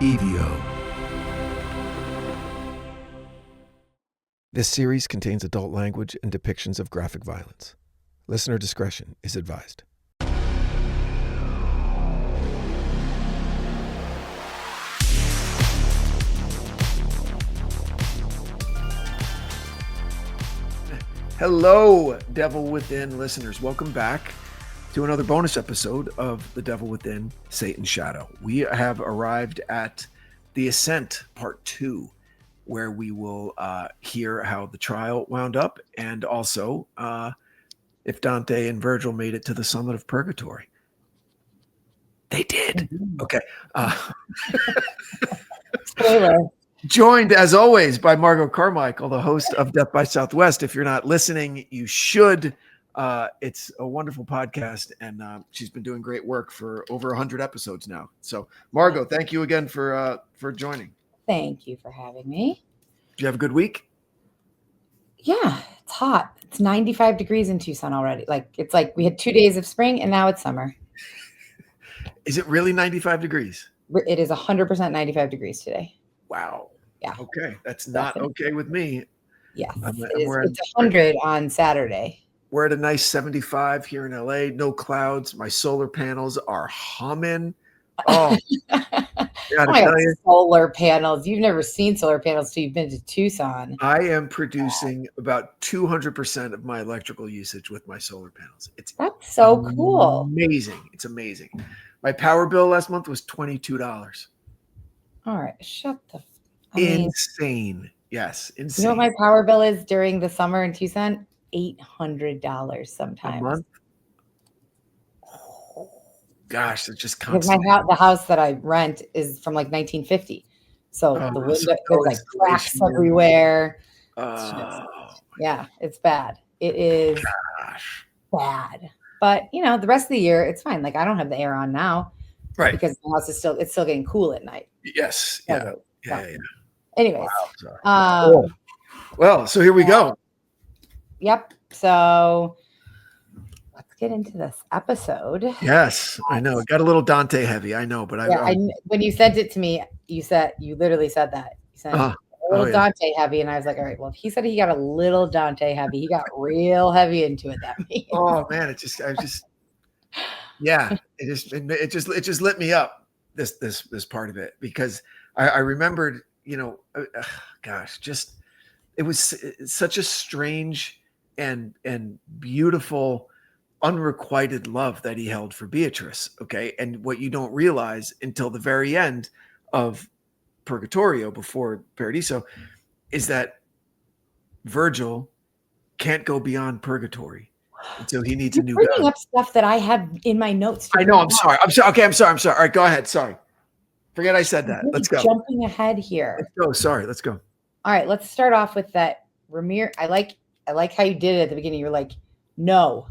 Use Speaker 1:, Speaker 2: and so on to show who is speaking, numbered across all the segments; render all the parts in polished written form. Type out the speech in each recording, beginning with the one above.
Speaker 1: EVO. This series contains adult language and depictions of graphic violence. Listener discretion is advised. Hello, Devil Within listeners. Welcome back to another bonus episode of The Devil Within, Satan's Shadow. We have arrived at The Ascent, Part 2, where we will hear how the trial wound up and also if Dante and Virgil made it to the summit of Purgatory. They did. Okay.
Speaker 2: Spoiler.
Speaker 1: Joined, as always, by Margot Carmichael, the host of Death by Southwest. If you're not listening, you should. It's a wonderful podcast, and she's been doing great work for over 100 episodes now. So, Margot, thank you again for joining.
Speaker 2: Thank you for having me.
Speaker 1: Did you have a good week?
Speaker 2: Yeah, it's hot. It's 95 degrees in Tucson already. It's like we had 2 days of spring, and now it's summer.
Speaker 1: Is it really 95 degrees?
Speaker 2: It is 100% 95 degrees today.
Speaker 1: Wow.
Speaker 2: Yeah.
Speaker 1: Okay. That's not okay with me.
Speaker 2: Yes.
Speaker 1: It's
Speaker 2: 100 on Saturday.
Speaker 1: We're at a nice 75 here in LA. No clouds. My solar panels are humming. Oh, gotta tell you.
Speaker 2: Solar panels. You've never seen solar panels till you've been to Tucson.
Speaker 1: I am producing about 200% of my electrical usage with my solar panels.
Speaker 2: That's so cool.
Speaker 1: Amazing. It's amazing. My power bill last month was $22.
Speaker 2: All right. Shut the
Speaker 1: insane. Yes. Insane.
Speaker 2: You know what my power bill is during the summer in Tucson? $800 sometimes.
Speaker 1: A month? Oh, gosh, it's just constant.
Speaker 2: The house that I rent is from like 1950. So the window, there's like cracks everywhere. It's bad. It is bad. But the rest of the year it's fine. Like I don't have the air on now.
Speaker 1: Right.
Speaker 2: Because the house is still getting cool at night.
Speaker 1: Yes. Yeah.
Speaker 2: Anyways.
Speaker 1: Wow, well, so here we go.
Speaker 2: Yep. So let's get into this episode.
Speaker 1: Yes, I know. It got a little Dante heavy. I know, but
Speaker 2: when you sent it to me, you literally said that. You said a little Dante heavy, and I was like, all right, well, if he said he got a little Dante heavy, he got real heavy into it. That means.
Speaker 1: Oh man, it just lit me up. This part of it because I remembered, it was such a strange and beautiful unrequited love that he held for Beatrice. Okay. And what you don't realize until the very end of Purgatorio before Paradiso is that Virgil can't go beyond Purgatory until he needs a new
Speaker 2: bringing
Speaker 1: God.
Speaker 2: Up stuff that I have in my notes.
Speaker 1: I know. I'm sorry. Okay. I'm sorry. All right. Go ahead. Sorry. Forget I said that. Let's go.
Speaker 2: Jumping ahead here.
Speaker 1: Let's go. Sorry. Let's go.
Speaker 2: All right. Let's start off with that. Ramirez. I like how you did it at the beginning. You're like, no.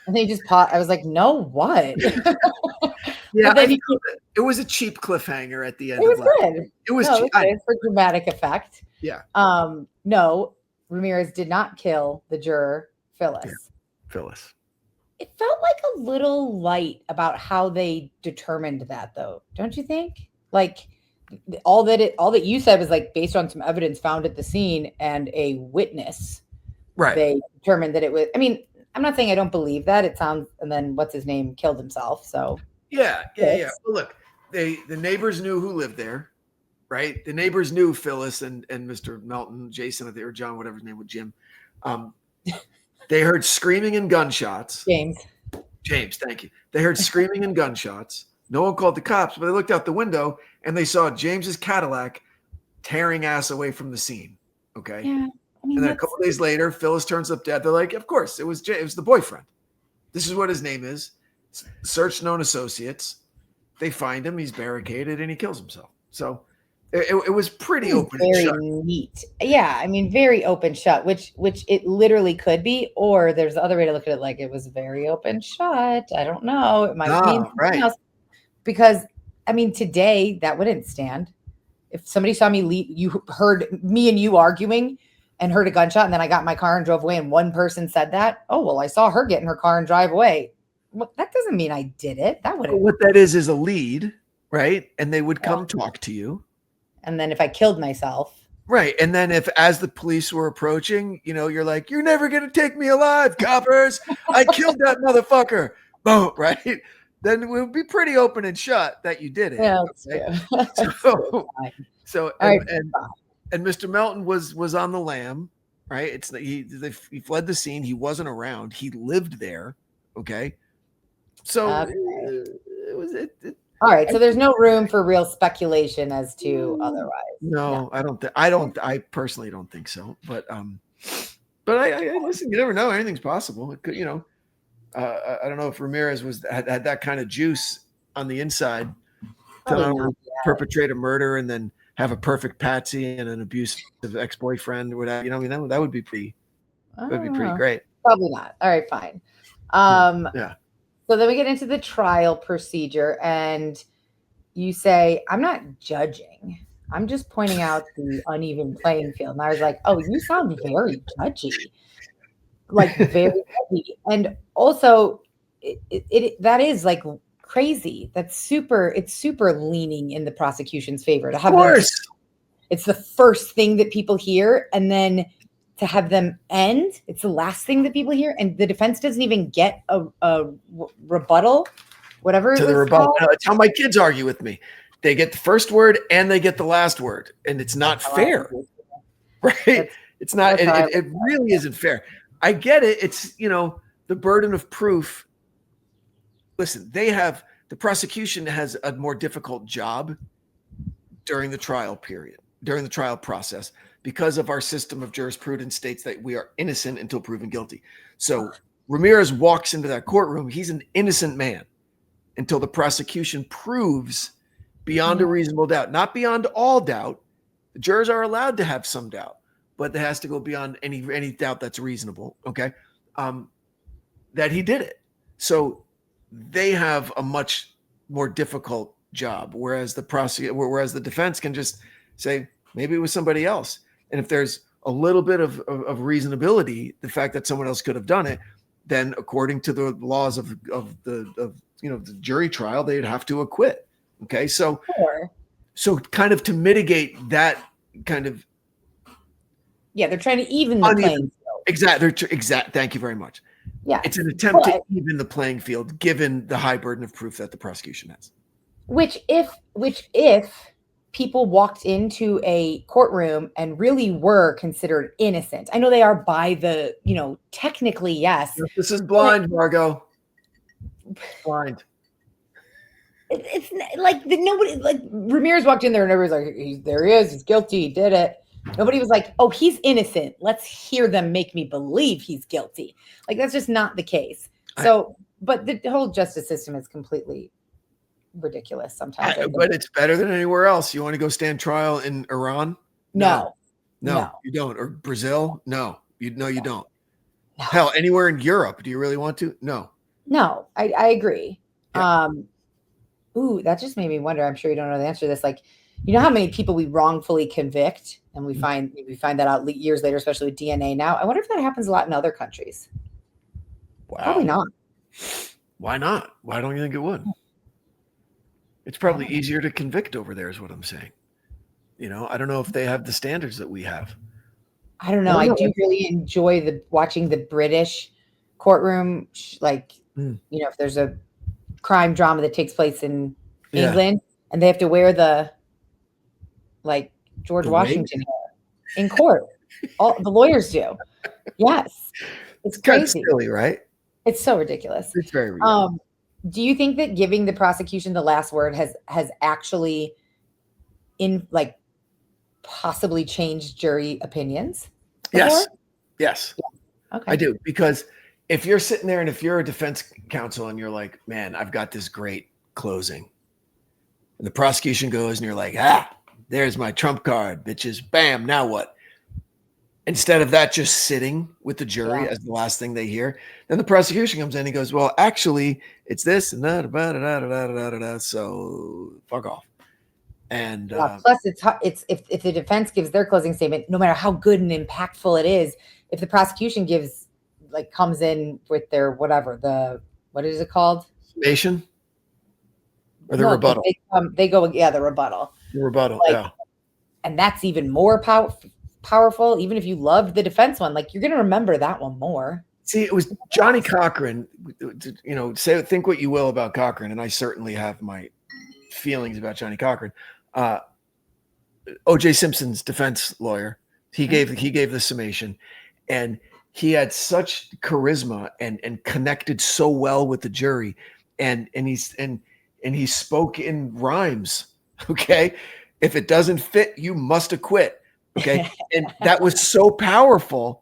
Speaker 2: And then you just paused. I was like, no, what?
Speaker 1: Yeah, it was a cheap cliffhanger at the end.
Speaker 2: It was good.
Speaker 1: It was
Speaker 2: cheap. For dramatic effect.
Speaker 1: Yeah.
Speaker 2: No, Ramirez did not kill the juror, Phyllis.
Speaker 1: Yeah. Phyllis.
Speaker 2: It felt like a little light about how they determined that, though. Don't you think? Like all that you said was like based on some evidence found at the scene and a witness.
Speaker 1: Right.
Speaker 2: They determined that it was. I mean, I'm not saying I don't believe that. It sounds. And then what's his name killed himself. So.
Speaker 1: Yeah. Well, look, the neighbors knew who lived there, right? The neighbors knew Phyllis and Mr. Melton, Jason, or John, whatever his name was, Jim. They heard screaming and gunshots. James, thank you. They heard screaming and gunshots. No one called the cops, but they looked out the window and they saw James's Cadillac tearing ass away from the scene. Okay.
Speaker 2: Yeah. I mean,
Speaker 1: and then a couple days later, Phyllis turns up dead. They're like, of course, it was the boyfriend. This is what his name is. Search known associates. They find him. He's barricaded and he kills himself. So it was pretty open.
Speaker 2: Very neat. Yeah. I mean, very open shut, which it literally could be, or there's the other way to look at it. Like it was very open shut. I don't know. It might mean something else. Because I mean, today that wouldn't stand. If somebody saw me leave, you heard me and you arguing and heard a gunshot, and then I got in my car and drove away, and one person said that, oh, well, I saw her get in her car and drive away. Well, that doesn't mean I did it. That wouldn't.
Speaker 1: What that is a lead, right? And they would come talk to you.
Speaker 2: And then if I killed myself.
Speaker 1: Right. And then as the police were approaching, you're like, you're never going to take me alive, coppers. I killed that motherfucker. Boom. Right. Then it would be pretty open and shut that you did it.
Speaker 2: Yeah, that's true.
Speaker 1: And Mr. Melton was on the lam, right? He fled the scene. He wasn't around. He lived there. Okay. So it was
Speaker 2: all right, so there's no room for real speculation as to otherwise.
Speaker 1: No, I personally don't think so. But I listen. You never know. Anything's possible. It could, I don't know if Ramirez had that kind of juice on the inside to perpetrate a murder and then have a perfect patsy and an abusive ex-boyfriend or whatever. That would be pretty. Would be pretty great.
Speaker 2: Probably not. All right, fine.
Speaker 1: Yeah.
Speaker 2: So then we get into the trial procedure, and you say, I'm not judging. I'm just pointing out the uneven playing field. And I was like, oh, you sound very judgy, like very heavy. And also, that is like crazy. It's super leaning in the prosecution's favor to have.
Speaker 1: Of course.
Speaker 2: It's the first thing that people hear, and then to have them end, it's the last thing that people hear, and the defense doesn't even get a rebuttal, whatever.
Speaker 1: To the rebuttal. That's how my kids argue with me. They get the first word and they get the last word, and it's not fair, right? It's not. It really isn't fair. I get it. It's the burden of proof. Listen, the prosecution has a more difficult job during the trial period, during the trial process, because of our system of jurisprudence states that we are innocent until proven guilty. So Ramirez walks into that courtroom. He's an innocent man until the prosecution proves beyond a reasonable doubt, not beyond all doubt. The jurors are allowed to have some doubt, but it has to go beyond any doubt that's reasonable. Okay. That he did it. So they have a much more difficult job. Whereas the defense can just say, maybe it was somebody else. And if there's a little bit of reasonability, the fact that someone else could have done it, then according to the laws of the jury trial, they'd have to acquit. Okay. So kind of to mitigate that kind of.
Speaker 2: Yeah. They're trying to even the playing field.
Speaker 1: Exactly. Thank you very much.
Speaker 2: Yeah.
Speaker 1: It's an attempt to even the playing field given the high burden of proof that the prosecution has. Which
Speaker 2: if people walked into a courtroom and really were considered innocent. I know they are by the, technically, yes.
Speaker 1: This is blind, Margot. Blind.
Speaker 2: It's like nobody, like Ramirez walked in there and everybody's like, there he is, he's guilty, he did it. Nobody was like, oh, he's innocent. Let's hear them make me believe he's guilty. Like, that's just not the case. So, but the whole justice system is completely ridiculous sometimes.
Speaker 1: But it's better than anywhere else. You want to go stand trial in Iran?
Speaker 2: No,
Speaker 1: you don't. Or Brazil? No, you don't. No. Hell, anywhere in Europe? Do you really want to? No,
Speaker 2: I agree. Yeah. That just made me wonder. I'm sure you don't know the answer to this. Like, you know how many people we wrongfully convict, and we find that out years later, especially with DNA now. I wonder if that happens a lot in other countries. Wow. Probably not.
Speaker 1: Why not? Why don't you think it would? It's probably easier to convict over there is what I'm saying. I don't know if they have the standards that we have.
Speaker 2: I don't know. I do really enjoy watching the British courtroom. If there's a crime drama that takes place in England and they have to wear the George Washington hair in court. All the lawyers do. Yes. It's crazy.
Speaker 1: Kind of silly, right?
Speaker 2: It's so ridiculous.
Speaker 1: It's very ridiculous.
Speaker 2: Do you think that giving the prosecution the last word has actually possibly changed jury opinions before?
Speaker 1: Yes. Yeah. Okay. I do, because if you're sitting there and if you're a defense counsel and you're like, man, I've got this great closing, and the prosecution goes and you're like, there's my trump card, bitches. Bam. Now what? Instead of that just sitting with the jury as the last thing they hear, then the prosecution comes in and he goes, well, actually, it's this and that, so fuck off. And
Speaker 2: plus, it's if the defense gives their closing statement, no matter how good and impactful it is, if the prosecution comes in with their whatever, what is it called?
Speaker 1: Summation. Or the rebuttal.
Speaker 2: They go, the rebuttal.
Speaker 1: The rebuttal, yeah.
Speaker 2: And that's even more powerful. Even if you loved the defense one, like, you're going to remember that one more.
Speaker 1: See, it was Johnny Cochran. Think what you will about Cochran, and I certainly have my feelings about Johnny Cochran. O.J. Simpson's defense lawyer, he gave the summation, and he had such charisma and connected so well with the jury, and he spoke in rhymes. Okay, if it doesn't fit, you must acquit. Okay, and that was so powerful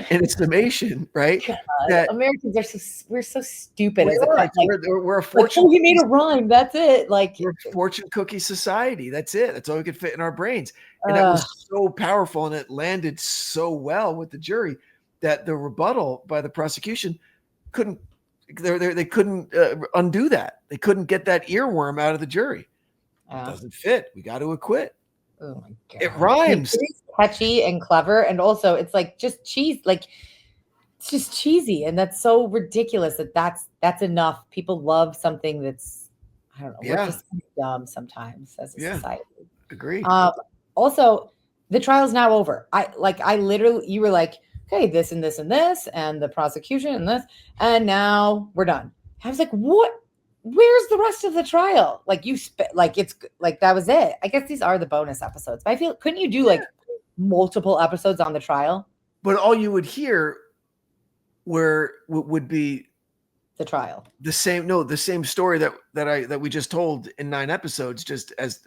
Speaker 1: in its summation, right?
Speaker 2: That Americans we're so stupid.
Speaker 1: We're a fortune.
Speaker 2: He made a rhyme. That's it. Like,
Speaker 1: we're a fortune cookie society. That's it. That's all we could fit in our brains. And that was so powerful, and it landed so well with the jury that the rebuttal by the prosecution couldn't. They couldn't undo that. They couldn't get that earworm out of the jury. It doesn't fit. We got to acquit.
Speaker 2: Oh my God.
Speaker 1: It rhymes.
Speaker 2: It's catchy and clever, and also it's like just cheese. Like, it's just cheesy, and that's so ridiculous that's enough. People love something that's, I don't know. Yeah. We're just dumb sometimes as a society.
Speaker 1: Agree.
Speaker 2: Also, the trial's now over. You were like, okay, this and this and this, and the prosecution and this, and now we're done. I was like, what? Where's the rest of the trial? Like, it's like that was it. I guess these are the bonus episodes. But I feel, couldn't you do like multiple episodes on the trial?
Speaker 1: But all you would hear would be
Speaker 2: the trial.
Speaker 1: The same story that we just told in 9 episodes, just as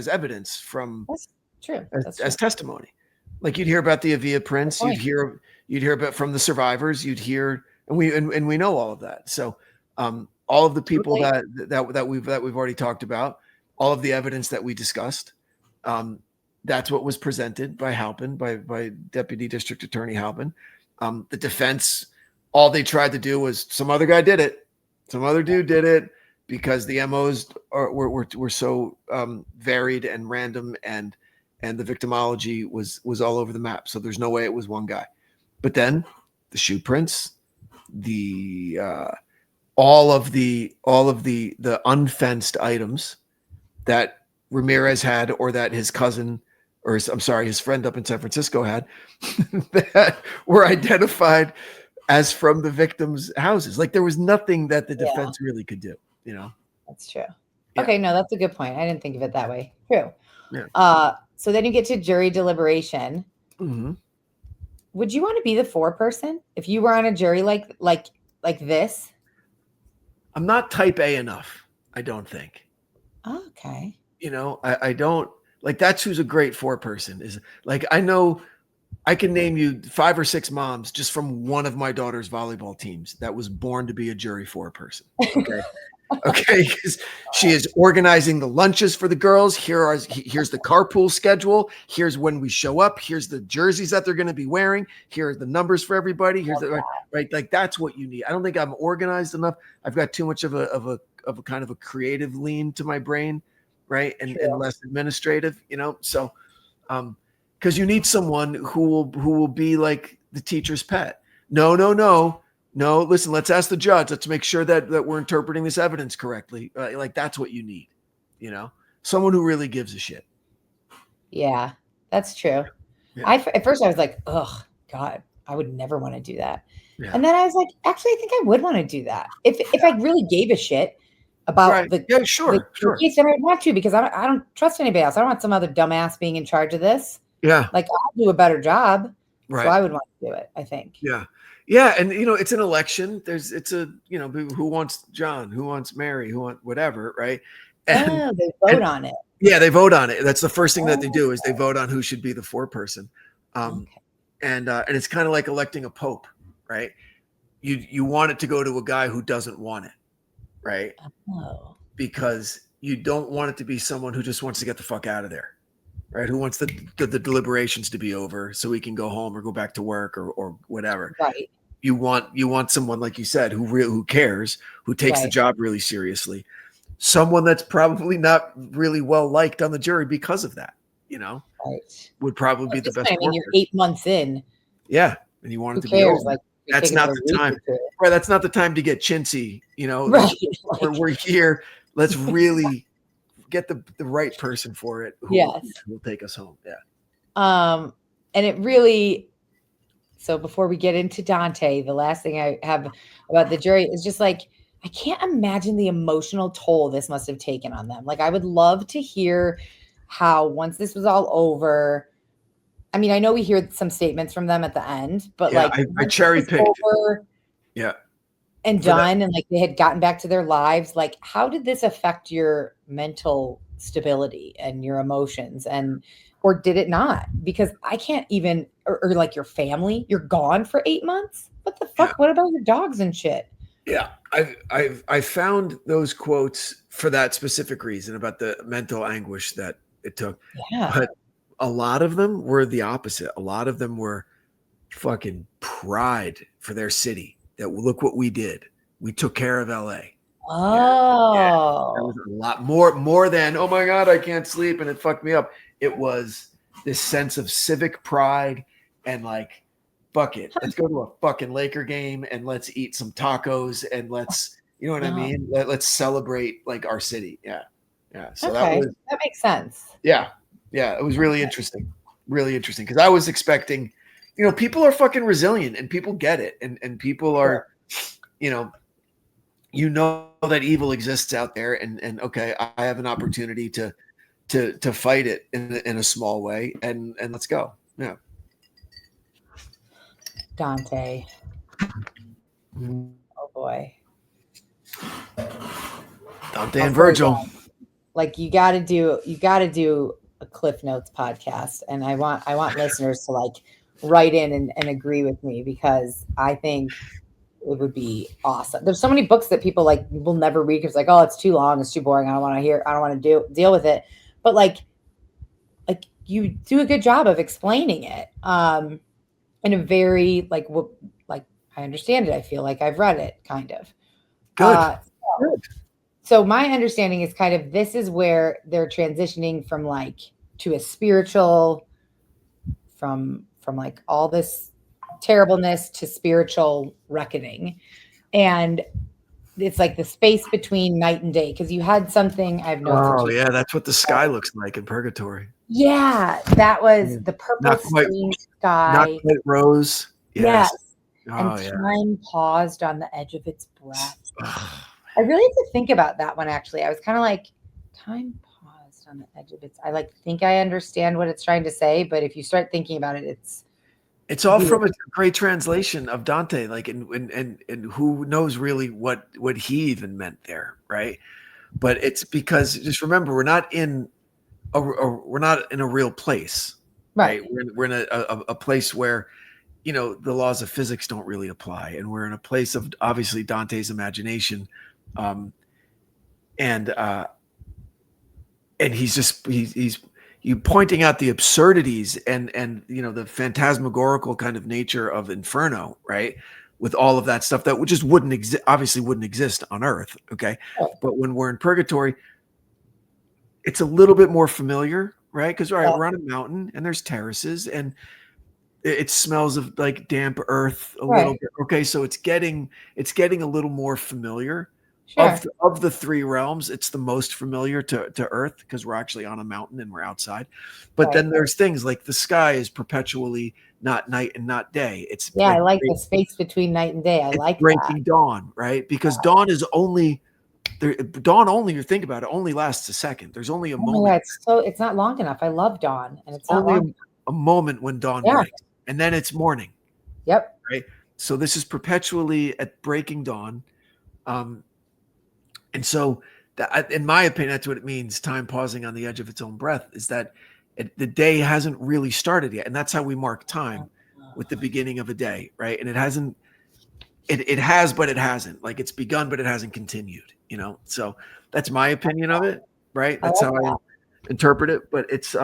Speaker 1: evidence from.
Speaker 2: That's true.
Speaker 1: As testimony. Like, you'd hear about the Avia Prince, you'd hear about from the survivors, you'd hear, and we know all of that. So all of the people that we've already talked about, all of the evidence that we discussed, that's what was presented by Halpin, by Deputy District Attorney Halpin. The defense, all they tried to do was, some other guy did it, some other dude did it, because the MOs were so varied and random, and the victimology was all over the map. So there's no way it was one guy. But then the shoe prints, all of the unfenced items that Ramirez had, or that his cousin, or his friend up in San Francisco had, that were identified as from the victims' houses. Like, there was nothing that the defense really could do,
Speaker 2: That's true.
Speaker 1: Yeah.
Speaker 2: Okay, no, that's a good point. I didn't think of it that way. True.
Speaker 1: Yeah.
Speaker 2: So then you get to jury deliberation.
Speaker 1: Mm-hmm.
Speaker 2: Would you want to be the foreperson if you were on a jury like this?
Speaker 1: I'm not type A enough, I don't think.
Speaker 2: Oh, okay.
Speaker 1: I don't, like, that's who's a great foreperson, is like, I know I can name you 5 or 6 moms just from one of my daughter's volleyball teams that was born to be a jury foreperson. Okay. Okay, because she is organizing the lunches for the girls. Here's the carpool schedule. Here's when we show up. Here's the jerseys that they're going to be wearing. Here are the numbers for everybody. Here's right. Like, that's what you need. I don't think I'm organized enough. I've got too much of a kind of a creative lean to my brain, right, and less administrative. So, because you need someone who will be like the teacher's pet. No, listen, let's ask the judge. Let's make sure that we're interpreting this evidence correctly. Like, that's what you need, someone who really gives a shit.
Speaker 2: Yeah, that's true. Yeah. At first I was like, oh God, I would never want to do that. Yeah. And then I was like, actually, I think I would want to do that. If I really gave a shit about the case, then I'd want to, because I don't trust anybody else. I don't want some other dumbass being in charge of this.
Speaker 1: Yeah.
Speaker 2: Like, I'll do a better job.
Speaker 1: Right.
Speaker 2: So I would want to do it, I think.
Speaker 1: Yeah. Yeah, and it's an election. Who wants John, who wants Mary, who wants whatever, right? And
Speaker 2: they vote on it.
Speaker 1: Yeah, they vote on it. That's the first thing that they do, is they vote on who should be the foreperson. And it's kind of like electing a pope, right? You want it to go to a guy who doesn't want it, right?
Speaker 2: Oh.
Speaker 1: Because you don't want it to be someone who just wants to get the fuck out of there, right? Who wants the deliberations to be over so he can go home or go back to work or whatever.
Speaker 2: Right.
Speaker 1: You want someone, like you said, who cares, who takes the job really seriously. Someone that's probably not really well liked on the jury because of that,
Speaker 2: right.
Speaker 1: would probably be the best.
Speaker 2: I mean, you're 8 months in.
Speaker 1: Yeah. And you want it to be over.
Speaker 2: Like,
Speaker 1: that's not the time. Right. That's not the time to get chintzy.
Speaker 2: Right.
Speaker 1: We're here. let's really get the right person for it who will take us home.
Speaker 2: Yeah. And it really, so before we get into Dante, the last thing I have about the jury is just like, I can't imagine the emotional toll this must have taken on them. Like, I would love to hear how, once this was all over, I mean, I know we hear some statements from them at the end, but
Speaker 1: yeah,
Speaker 2: like,
Speaker 1: I cherry picked. Yeah.
Speaker 2: And done, and like they had gotten back to their lives. Like, how did this affect your mental stability and your emotions? Or did it not? Because I can't even, or like your family, you're gone for 8 months. What the fuck? Yeah. What about your dogs and shit?
Speaker 1: Yeah. I found those quotes for that specific reason about the mental anguish that it took.
Speaker 2: Yeah.
Speaker 1: But a lot of them were the opposite. A lot of them were fucking pride for their city. That look what we did. We took care of LA.
Speaker 2: Oh,
Speaker 1: yeah. There was a lot more than, oh my God, I can't sleep and it fucked me up. It was this sense of civic pride and like, fuck it, let's go to a fucking Laker game and let's eat some tacos and let's, you know what I mean? Let's celebrate like our city. Yeah. So
Speaker 2: that makes sense.
Speaker 1: Yeah. It was really interesting. Really interesting. Cause I was expecting, you know, people are fucking resilient and people get it. And people are, you know that evil exists out there and okay, I have an opportunity to fight it in a small way and let's go. Yeah.
Speaker 2: Dante. Oh boy.
Speaker 1: Dante and Virgil.
Speaker 2: Like you got to do a Cliff Notes podcast. And I want listeners to like write in and agree with me because I think it would be awesome. There's so many books that people like will never read because like, oh, it's too long, it's too boring. I don't want to deal with it. But like you do a good job of explaining it in a very like I understand it. I feel like I've read it kind of.
Speaker 1: Good.
Speaker 2: So my understanding is kind of this is where they're transitioning from like to a spiritual from like all this terribleness to spiritual reckoning. And it's like the space between night and day. Cause you had something I've noticed.
Speaker 1: Oh yeah. That's what the sky looks like in Purgatory.
Speaker 2: Yeah. That was the purple sky.
Speaker 1: Not quite rose.
Speaker 2: Yes. And time paused on the edge of its breath. I really had to think about that one. Actually, I was kind of like time paused on the edge of its. I like think I understand what it's trying to say. But if you start thinking about it,
Speaker 1: it's all from a great translation of Dante, like and who knows really what he even meant there, right? But it's because just remember we're not in a real place, right? We're in a place where you know the laws of physics don't really apply, and we're in a place of obviously Dante's imagination, and he's you pointing out the absurdities and you know the phantasmagorical kind of nature of Inferno, right? With all of that stuff that just wouldn't exist on Earth, okay? But when we're in Purgatory, it's a little bit more familiar, right? Because we're on a mountain and there's terraces and it smells of like damp earth a little bit. Okay, so it's getting a little more familiar. Sure. Of the three realms, it's the most familiar to Earth because we're actually on a mountain and we're outside. But then there's things like the sky is perpetually not night and not day. It's
Speaker 2: I like the space between night and day. I like
Speaker 1: breaking dawn, right? Because dawn is only you think about it, only lasts a second. There's only a moment.
Speaker 2: It's not long enough. I love dawn, and it's
Speaker 1: only a moment when dawn breaks, and then it's morning.
Speaker 2: Yep.
Speaker 1: Right. So this is perpetually at breaking dawn. And so, in my opinion, that's what it means. Time pausing on the edge of its own breath is that the day hasn't really started yet, and that's how we mark time with the beginning of a day, right? And it hasn't. It has, but it hasn't. Like it's begun, but it hasn't continued. You know. So that's my opinion of it, right? That's how I interpret it. But it's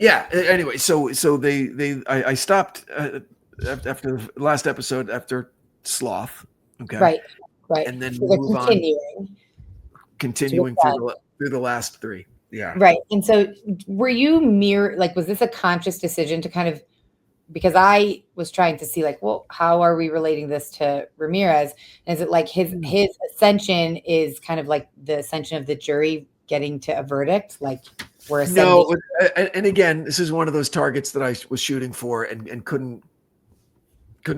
Speaker 1: Anyway, so I stopped after the last episode after Sloth, okay,
Speaker 2: right,
Speaker 1: and then move continuing through the last three,
Speaker 2: right. And so, were you was this a conscious decision to kind of because I was trying to see like, well, how are we relating this to Ramirez? And is it like his ascension is kind of like the ascension of the jury getting to a verdict? Like we're ascending.
Speaker 1: No, and again, this is one of those targets that I was shooting for and couldn't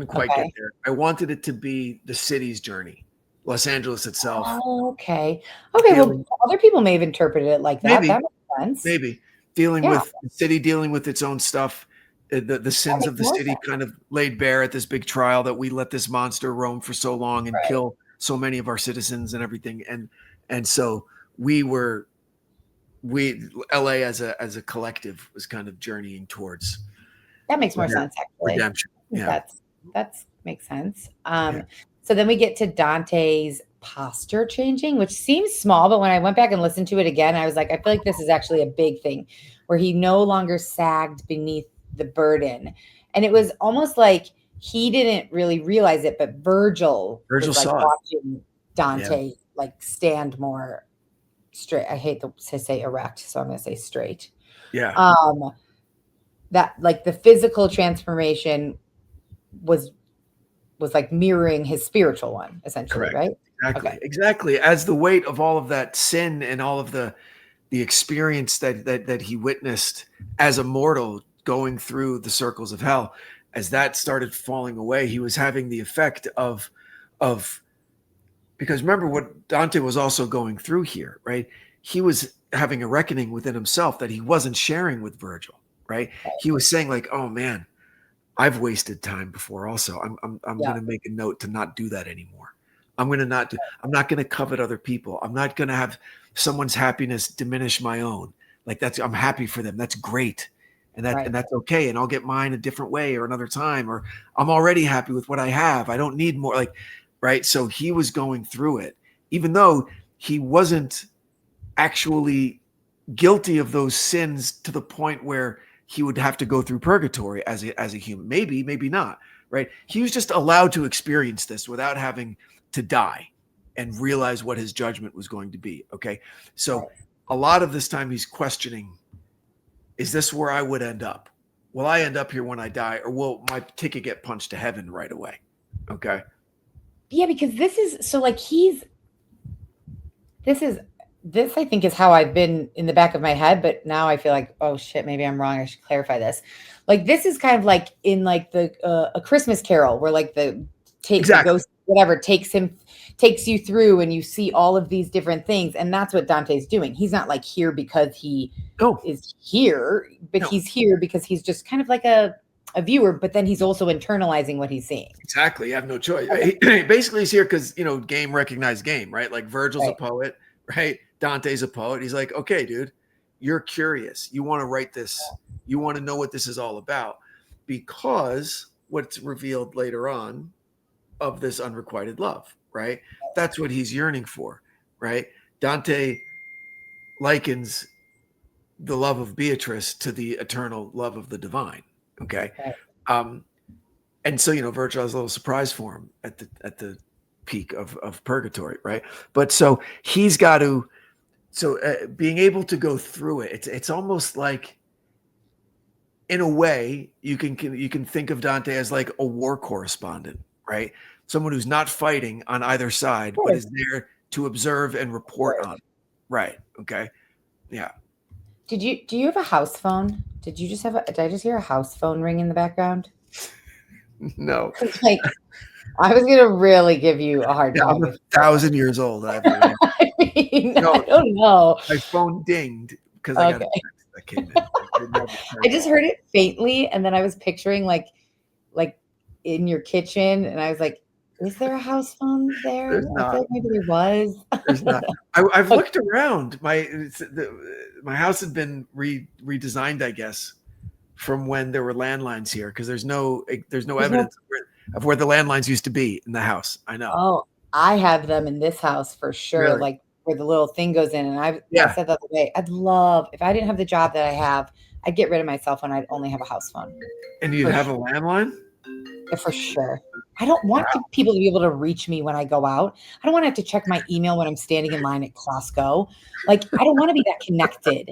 Speaker 1: quite get there. I wanted it to be the city's journey, Los Angeles itself.
Speaker 2: Oh, okay. Well, other people may have interpreted it like that. That makes sense.
Speaker 1: Maybe dealing with the city, dealing with its own stuff, the sins of the city kind of laid bare at this big trial, that we let this monster roam for so long and kill so many of our citizens and everything. And so LA as a collective was kind of journeying towards.
Speaker 2: That makes more sense, actually.
Speaker 1: Redemption. Yeah.
Speaker 2: That makes sense. So then we get to Dante's posture changing, which seems small, but when I went back and listened to it again, I was like, I feel like this is actually a big thing, where he no longer sagged beneath the burden. And it was almost like he didn't really realize it, but Virgil was like watching Dante like stand more straight. I hate to say erect, so I'm going to say straight.
Speaker 1: Yeah.
Speaker 2: That like the physical transformation was like mirroring his spiritual one, essentially. Correct. Right?
Speaker 1: Exactly. As the weight of all of that sin and all of the experience that he witnessed as a mortal going through the circles of hell, as that started falling away, he was having the effect of because remember what Dante was also going through here, right? He was having a reckoning within himself that he wasn't sharing with Virgil, right? He was saying like, oh man, I've wasted time before also. I'm going to make a note to not do that anymore. I'm not going to covet other people. I'm not going to have someone's happiness diminish my own. Like I'm happy for them. That's great. And that's okay. And I'll get mine a different way or another time, or I'm already happy with what I have. I don't need more, right? So he was going through it, even though he wasn't actually guilty of those sins to the point where he would have to go through purgatory as a human. Maybe not, right? He was just allowed to experience this without having to die and realize what his judgment was going to be, okay? So a lot of this time he's questioning, is this where I would end up? Will I end up here when I die, or will my ticket get punched to heaven right away? Okay.
Speaker 2: Yeah, because this I think is how I've been in the back of my head, but now I feel like, oh shit, maybe I'm wrong. I should clarify this. Like this is kind of like in like the A Christmas Carol, where like the ghost, whatever, takes you through, and you see all of these different things, and that's what Dante's doing. He's not like here because he is here, but he's here because he's just kind of like a viewer, but then he's also internalizing what he's seeing.
Speaker 1: Exactly. You have no choice. Basically, he's here because game recognized game, right? Like Virgil's a poet, right? Dante's a poet. He's like, okay, dude, you're curious. You want to write this. You want to know what this is all about, because what's revealed later on of this unrequited love, right? That's what he's yearning for, right? Dante likens the love of Beatrice to the eternal love of the divine, okay? And so, Virgil has a little surprise for him at the peak of purgatory, right? But so he's got to, being able to go through it, it's almost like, in a way, you can think of Dante as like a war correspondent, right? Someone who's not fighting on either side, but is there to observe and report on. Right. Okay. Yeah.
Speaker 2: Do you have a house phone? Did I just hear a house phone ring in the background?
Speaker 1: No.
Speaker 2: Like, I was gonna really give you a hard time.
Speaker 1: I'm 1,000 years old. I
Speaker 2: don't know.
Speaker 1: My phone dinged because I got a text that came in.
Speaker 2: I just heard it faintly, and then I was picturing like in your kitchen, and I was like, is there a house phone there?
Speaker 1: There's not.
Speaker 2: I feel like maybe there was.
Speaker 1: There's not. I've looked around. My house had been redesigned, I guess, from when there were landlines here, because there's no evidence of where the landlines used to be in the house. I know.
Speaker 2: Oh, I have them in this house for sure. Really? Like where the little thing goes in. And I said the other day, I'd love, if I didn't have the job that I have, I'd get rid of my cell phone. I'd only have a house phone.
Speaker 1: And you'd have a landline?
Speaker 2: Yeah, for sure. I don't want people to be able to reach me when I go out. I don't want to have to check my email when I'm standing in line at Costco. Like, I don't want to be that connected.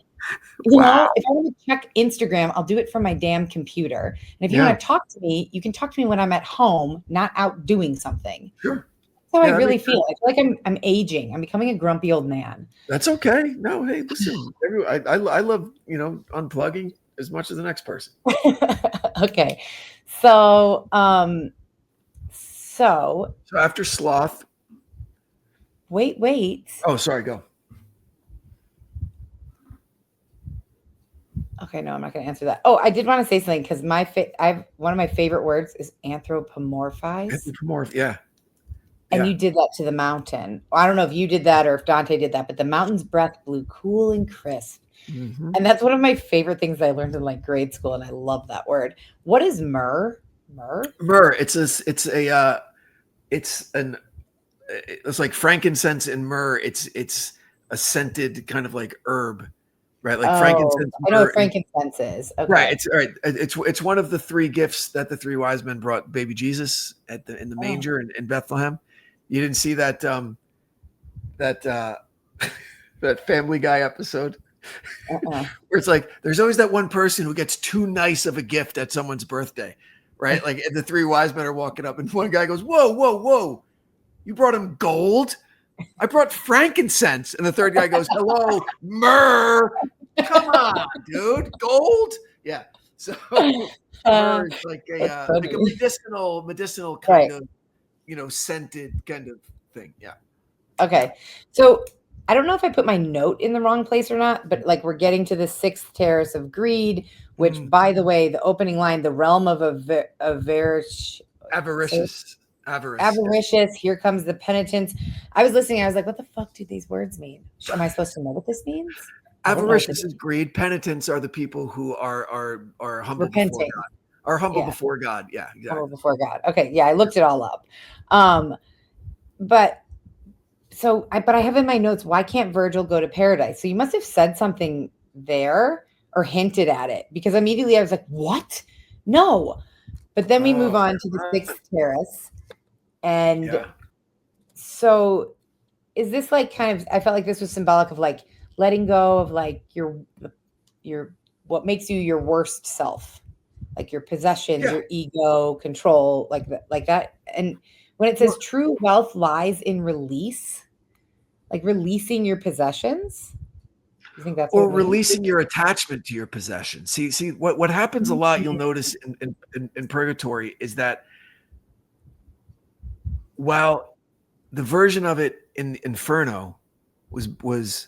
Speaker 2: You know, if I want to check Instagram, I'll do it from my damn computer. And if you want to talk to me, you can talk to me when I'm at home, not out doing something.
Speaker 1: Sure.
Speaker 2: That's how I really feel. I feel like I'm aging. I'm becoming a grumpy old man.
Speaker 1: That's okay. No, hey, listen, I love, unplugging as much as the next person.
Speaker 2: Okay. So
Speaker 1: after sloth.
Speaker 2: Wait.
Speaker 1: Oh, sorry, go.
Speaker 2: Okay, no, I'm not going to answer that. Oh, I did want to say something because one of my favorite words is anthropomorphize.
Speaker 1: Yeah.
Speaker 2: And you did that to the mountain. I don't know if you did that or if Dante did that, but the mountain's breath blew cool and crisp. Mm-hmm. And that's one of my favorite things I learned in like grade school, and I love that word. What is myrrh?
Speaker 1: Myrrh. It's like frankincense and myrrh. It's a scented kind of like herb, right? Like frankincense.
Speaker 2: I know what frankincense is. Okay.
Speaker 1: Right. It's one of the 3 gifts that the 3 wise men brought baby Jesus in the manger in Bethlehem. You didn't see that that Family Guy episode where it's like there's always that one person who gets too nice of a gift at someone's birthday, right? Like, and the 3 wise men are walking up, and one guy goes, "Whoa! You brought him gold? I brought frankincense." And the third guy goes, "Hello, myrrh. Come on, dude, gold." Yeah. So myrrh is like a medicinal kind of, scented kind of thing. Yeah.
Speaker 2: Okay. So I don't know if I put my note in the wrong place or not, but like we're getting to the 6th terrace of greed, which, by the way, the opening line, the realm of avaricious. Here comes the penitence. I was listening. I was like, what the fuck do these words mean? Am I supposed to know what this means?
Speaker 1: Avaricious is greed. Penitents are the people who are humble before God. Are humble before God. Yeah, exactly.
Speaker 2: Humble before God. Okay. Yeah, I looked it all up. But I have in my notes, why can't Virgil go to paradise? So you must have said something there or hinted at it, because immediately I was like, what? No. But then we move on to the 6th terrace. And so is this like kind of, I felt like this was symbolic of like letting go of like your what makes you your worst self, like your possessions, your ego, control, like that. And when it says true wealth lies in release, like releasing your possessions, you think that's
Speaker 1: or releasing your attachment to your possessions? See what happens a lot, you'll notice in Purgatory, is that while the version of it in Inferno was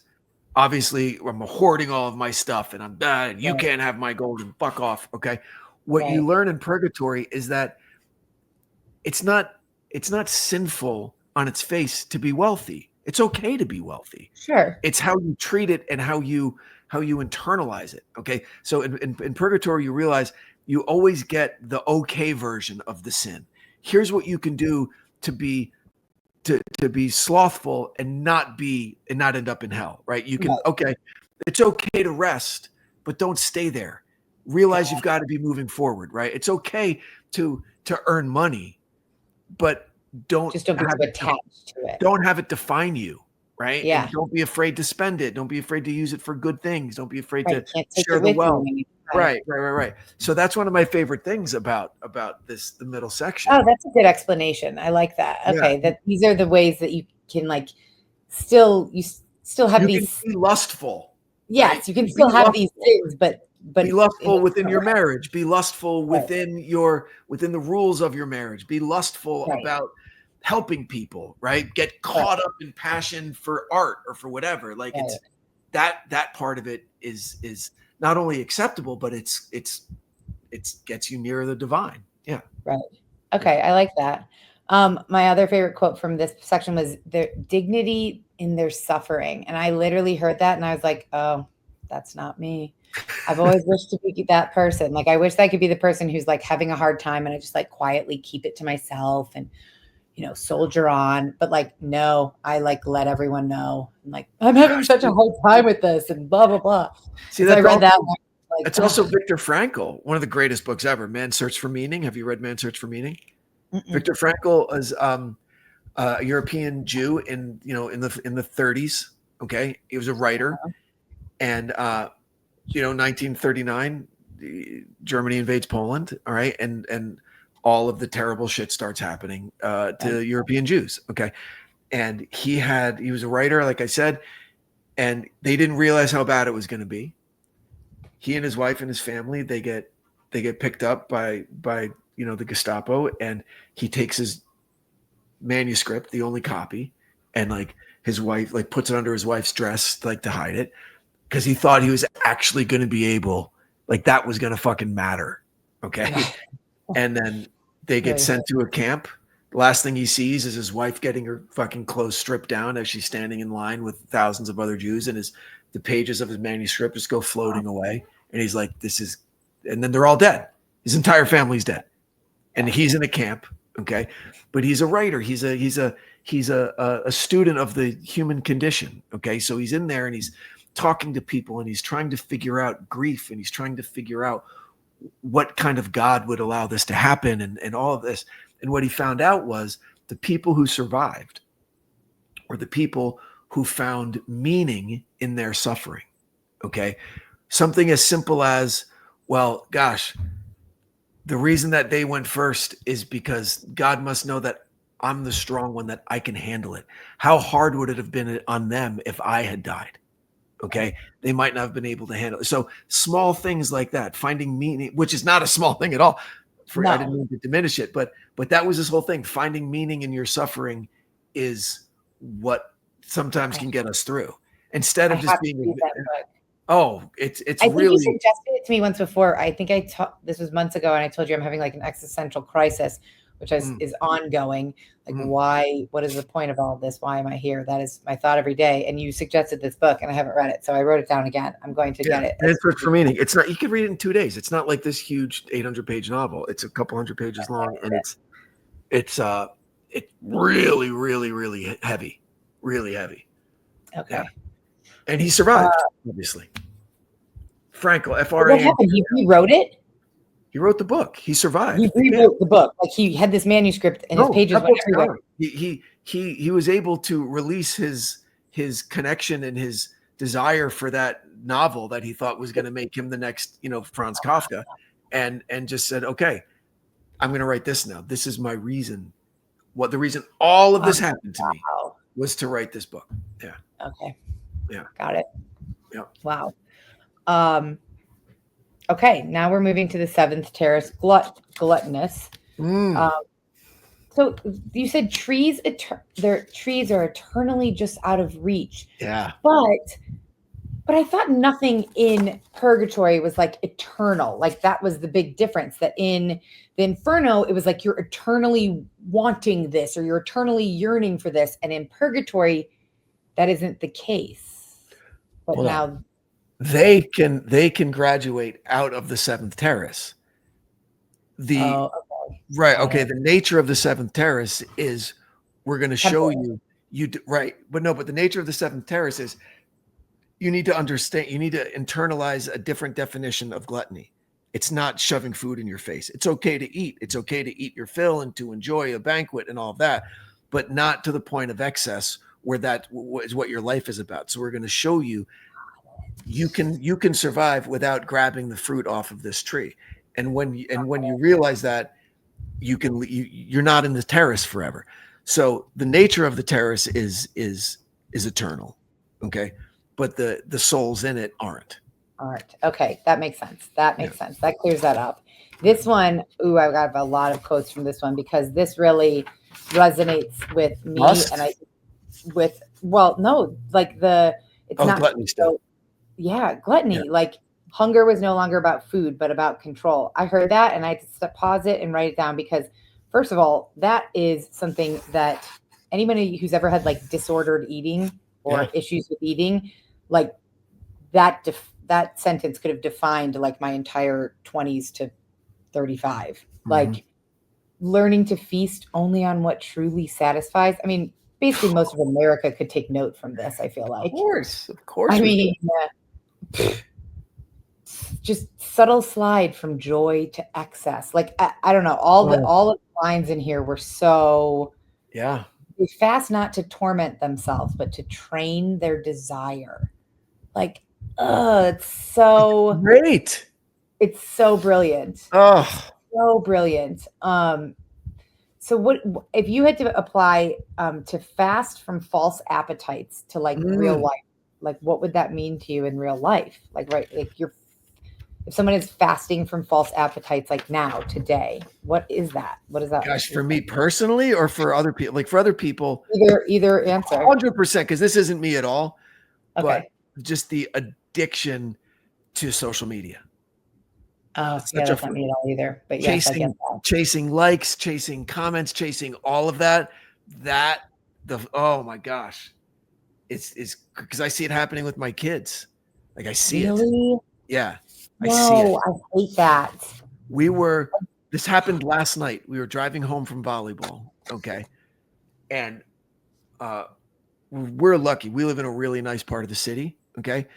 Speaker 1: obviously, I'm hoarding all of my stuff and I'm bad and you can't have my gold and fuck off. Okay. What you learn in Purgatory is that it's not sinful on its face to be wealthy. It's okay to be wealthy.
Speaker 2: Sure.
Speaker 1: It's how you treat it and how you internalize it. Okay. So in Purgatory, you realize you always get the okay version of the sin. Here's what you can do to be slothful and not end up in hell, right? You can, it's okay to rest, but don't stay there. Realize you've got to be moving forward, right? It's okay to earn money, but don't
Speaker 2: be attached to it.
Speaker 1: Don't have it define you, right?
Speaker 2: Yeah.
Speaker 1: And don't be afraid to spend it. Don't be afraid to use it for good things. Don't be afraid to share the wealth. Right. So that's one of my favorite things about the middle section.
Speaker 2: Oh, that's a good explanation. I like that. Okay, that these are the ways that you can like still have these.
Speaker 1: Can be lustful.
Speaker 2: Yes, right? You can still have these things, but
Speaker 1: be lustful within your marriage. Be lustful within within the rules of your marriage. Be lustful about helping people. Right. Get caught up in passion for art or for whatever. Like it's that part of it is not only acceptable, but it gets you nearer the divine. Yeah.
Speaker 2: Right. Okay. I like that. My other favorite quote from this section was their dignity in their suffering. And I literally heard that and I was like, oh, that's not me. I've always wished to be that person. Like, I wish I could be the person who's like having a hard time and I just like quietly keep it to myself and, soldier on. But like, no, I like let everyone know. I'm like, I'm having such a hard time with this and blah, blah, blah.
Speaker 1: See, I read that one. It's also Viktor Frankl, one of the greatest books ever, Man's Search for Meaning. Have you read Man's Search for Meaning? Viktor Frankl is a European Jew in the 30s. Okay, he was a writer, and 1939, Germany invades Poland. All right, and all of the terrible shit starts happening to European Jews. Okay, and he was a writer, like I said, and they didn't realize how bad it was going to be. He and his wife and his family, they get picked up by the Gestapo, and he takes his manuscript, the only copy, and like his wife puts it under his wife's dress to hide it, because he thought he was actually going to be able, that was going to fucking matter. Okay. And then they get sent to a camp. The last thing he sees is his wife getting her fucking clothes stripped down as she's standing in line with thousands of other Jews, and the pages of his manuscript just go floating away. And he's like, and then they're all dead. His entire family's dead. And he's in a camp. Okay. But he's a writer. He's a student of the human condition. Okay. So he's in there and he's talking to people, and he's trying to figure out grief, and he's trying to figure out what kind of God would allow this to happen, and all of this. And what he found out was the people who survived were the people who found meaning in their suffering. Okay. Something as simple as, well, gosh, the reason that they went first is because God must know that I'm the strong one, that I can handle it. How hard would it have been on them if I had died? Okay. They might not have been able to handle it. So small things like that, finding meaning, which is not a small thing at all. I didn't mean to diminish it, but that was this whole thing. Finding meaning in your suffering is what sometimes can get us through, instead of just being. It's
Speaker 2: I
Speaker 1: really.
Speaker 2: think you suggested it to me once before. I think this was months ago, and I told you I'm having an existential crisis, which is ongoing. Why? What is the point of all of this? Why am I here? That is my thought every day. And you suggested this book, and I haven't read it, so I wrote it down again. I'm going to get it.
Speaker 1: It's for meaning. It's not. You could read it in 2 days. It's not like this huge 800-page novel. It's a couple hundred pages long, and it's really, really, really heavy, really heavy.
Speaker 2: Okay.
Speaker 1: Yeah. And he survived, obviously. Frankl, F-R-A.
Speaker 2: What happened? He wrote it?
Speaker 1: He wrote the book. He survived.
Speaker 2: He rewrote the book. He had this manuscript, and his pages went everywhere.
Speaker 1: He was able to release his connection and his desire for that novel that he thought was going to make him the next, Franz Kafka, and just said, okay, I'm going to write this now. This is my reason. The reason all of this happened to me was to write this book. Yeah.
Speaker 2: Okay.
Speaker 1: Yeah.
Speaker 2: Got it.
Speaker 1: Yeah.
Speaker 2: Wow. Okay, now we're moving to the seventh terrace, gluttonous. So you said trees are eternally just out of reach.
Speaker 1: Yeah.
Speaker 2: But I thought nothing in Purgatory was eternal. That was the big difference. That in the Inferno, it was you're eternally wanting this, or you're eternally yearning for this. And in Purgatory, that isn't the case. But now
Speaker 1: they can graduate out of the seventh terrace. Right. Okay. The nature of the seventh terrace is we're going to show you right. But the nature of the seventh terrace is you need to understand, you need to internalize a different definition of gluttony. It's not shoving food in your face. It's okay to eat. It's okay to eat your fill and to enjoy a banquet and all of that, but not to the point of excess where that is what your life is about. So we're going to show you can survive without grabbing the fruit off of this tree. And when you realize that, you're not in the terrace forever. So the nature of the terrace is eternal. Okay. But the souls in it aren't.
Speaker 2: Okay. That makes sense. That clears that up. This one, I got a lot of quotes from this one because this really resonates with me.
Speaker 1: Gluttony still.
Speaker 2: Yeah, gluttony. Yeah. Hunger was no longer about food, but about control. I heard that and I had to pause it and write it down because, first of all, that is something that anybody who's ever had disordered eating or issues with eating, that sentence could have defined my entire 20s to 35. Mm-hmm. Learning to feast only on what truly satisfies. I mean, basically most of America could take note from this, I feel like.
Speaker 1: Of course.
Speaker 2: I mean, just subtle slide from joy to excess. Like, I don't know, all the lines in here were so, they fast not to torment themselves, but to train their desire. Like, it's so
Speaker 1: great.
Speaker 2: It's so brilliant.
Speaker 1: Oh,
Speaker 2: it's so brilliant. So what if you had to apply to fast from false appetites to like real life? Like, what would that mean to you in real life? Like, right, like if someone is fasting from false appetites, like now, today, what is that? What is that?
Speaker 1: Gosh, for me personally, or for other people? Like for other people,
Speaker 2: either answer.
Speaker 1: 100%, because this isn't me at all.
Speaker 2: Okay.
Speaker 1: But just the addiction to social media.
Speaker 2: Oh, yeah, that's not me at all either. But yes, I get that.
Speaker 1: Chasing likes, chasing comments, chasing all of that. Oh my gosh. It's because I see it happening with my kids. Like I see it. Yeah.
Speaker 2: I see it. I hate that.
Speaker 1: This happened last night. We were driving home from volleyball. Okay. And we're lucky. We live in a really nice part of the city. Okay.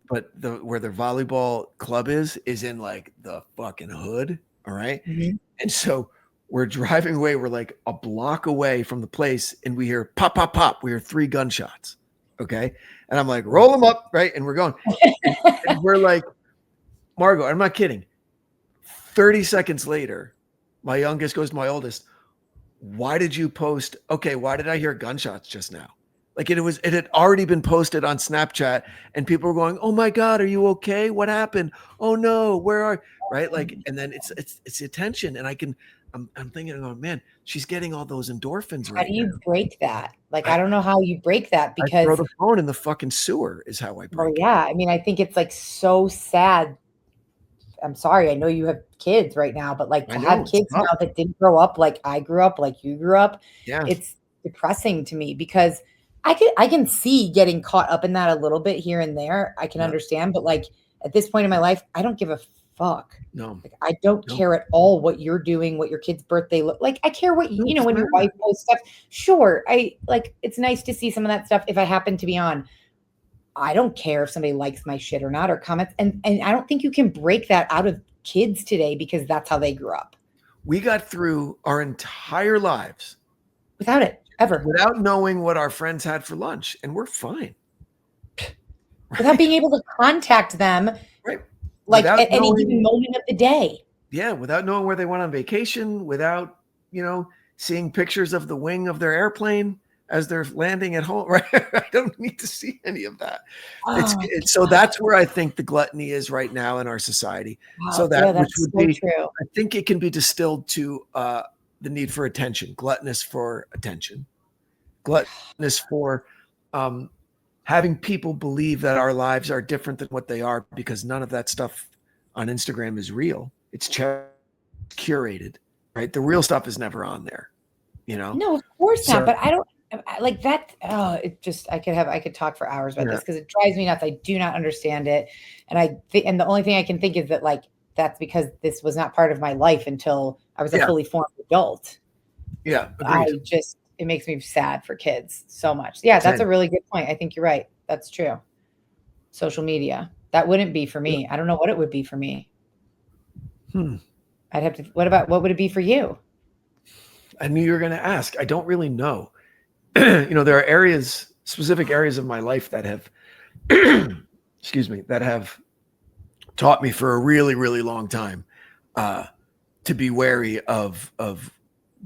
Speaker 1: But where the volleyball club is in like the fucking hood. All right. Mm-hmm. And so we're driving away. We're like a block away from the place and we hear pop, pop, pop. We hear 3 gunshots. Okay. And I'm like, roll them up. Right. And we're going. And we're like, Margot, I'm not kidding. 30 seconds later, my youngest goes to my oldest. Why did you post? Okay. Why did I hear gunshots just now? Like it had already been posted on Snapchat and people were going, oh my God, are you okay? What happened? Oh no, where are, right? Like, and then it's the attention. And I'm thinking, oh man, she's getting all those endorphins.
Speaker 2: How do you break that? Like, I don't know how you break that because
Speaker 1: I throw the phone in the fucking sewer is how I break
Speaker 2: it. Yeah. I mean, I think it's like so sad. I'm sorry. I know you have kids right now, but like to have kids now that didn't grow up like I grew up, like you grew up.
Speaker 1: Yeah.
Speaker 2: It's depressing to me because I can see getting caught up in that a little bit here and there. I can understand, but like at this point in my life, I don't give a fuck.
Speaker 1: No,
Speaker 2: like, I don't care at all what you're doing, what your kid's birthday look like. I care what when your wife posts stuff. Sure, it's nice to see some of that stuff if I happen to be on. I don't care if somebody likes my shit or not or comments, and I don't think you can break that out of kids today because that's how they grew up.
Speaker 1: We got through our entire lives
Speaker 2: without it. Ever.
Speaker 1: Without knowing what our friends had for lunch. And we're fine.
Speaker 2: Without being able to contact them.
Speaker 1: Right.
Speaker 2: Like at any given moment of the day.
Speaker 1: Yeah. Without knowing where they went on vacation, without, seeing pictures of the wing of their airplane as they're landing at home. Right. I don't need to see any of that. So that's where I think the gluttony is right now in our society. Wow. So that which would be true. I think it can be distilled to the need for attention, gluttonous for attention, gluttonous for having people believe that our lives are different than what they are because none of that stuff on Instagram is real. It's curated, right? The real stuff is never on there,
Speaker 2: No, of course not. But I don't like that. Oh, I could talk for hours about this because it drives me nuts. I do not understand it. And and the only thing I can think is that like, that's because this was not part of my life until I was a fully formed adult.
Speaker 1: Yeah.
Speaker 2: It makes me sad for kids so much. Yeah. That's a really good point. I think you're right. That's true. Social media. That wouldn't be for me. I don't know what it would be for me. I'd have to, what would it be for you?
Speaker 1: I knew you were going to ask. I don't really know. There are specific areas of my life that have, that have taught me for a really, really long time to be wary of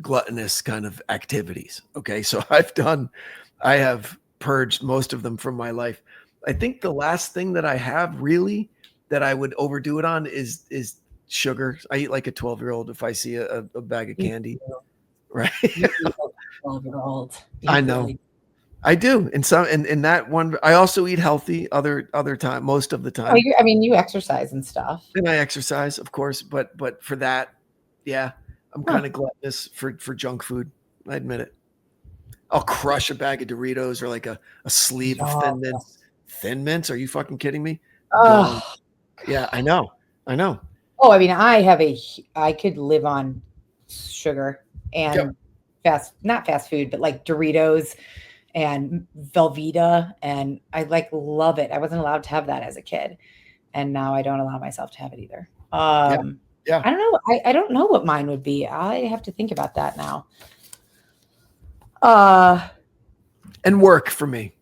Speaker 1: gluttonous kind of activities. Okay. So I have purged most of them from my life. I think the last thing that I have really that I would overdo it on is sugar. I eat like a 12-year-old if I see a bag of candy. Right.
Speaker 2: 12-year-old.
Speaker 1: I know. Really. I do. In that one, I also eat healthy other time, most of the time.
Speaker 2: You exercise and stuff.
Speaker 1: And I exercise, of course, but for that, yeah, I'm kind of gluttonous for junk food. I admit it. I'll crush a bag of Doritos or like a sleeve of Thin Mints. Thin Mints? Are you fucking kidding me?
Speaker 2: Oh,
Speaker 1: yeah, I know.
Speaker 2: Oh, I could live on sugar and not fast food, but like Doritos and Velveeta. And I love it. I wasn't allowed to have that as a kid. and now I don't allow myself to have it either.
Speaker 1: Yeah.
Speaker 2: I don't know. I don't know what mine would be. I have to think about that now.
Speaker 1: And work for me.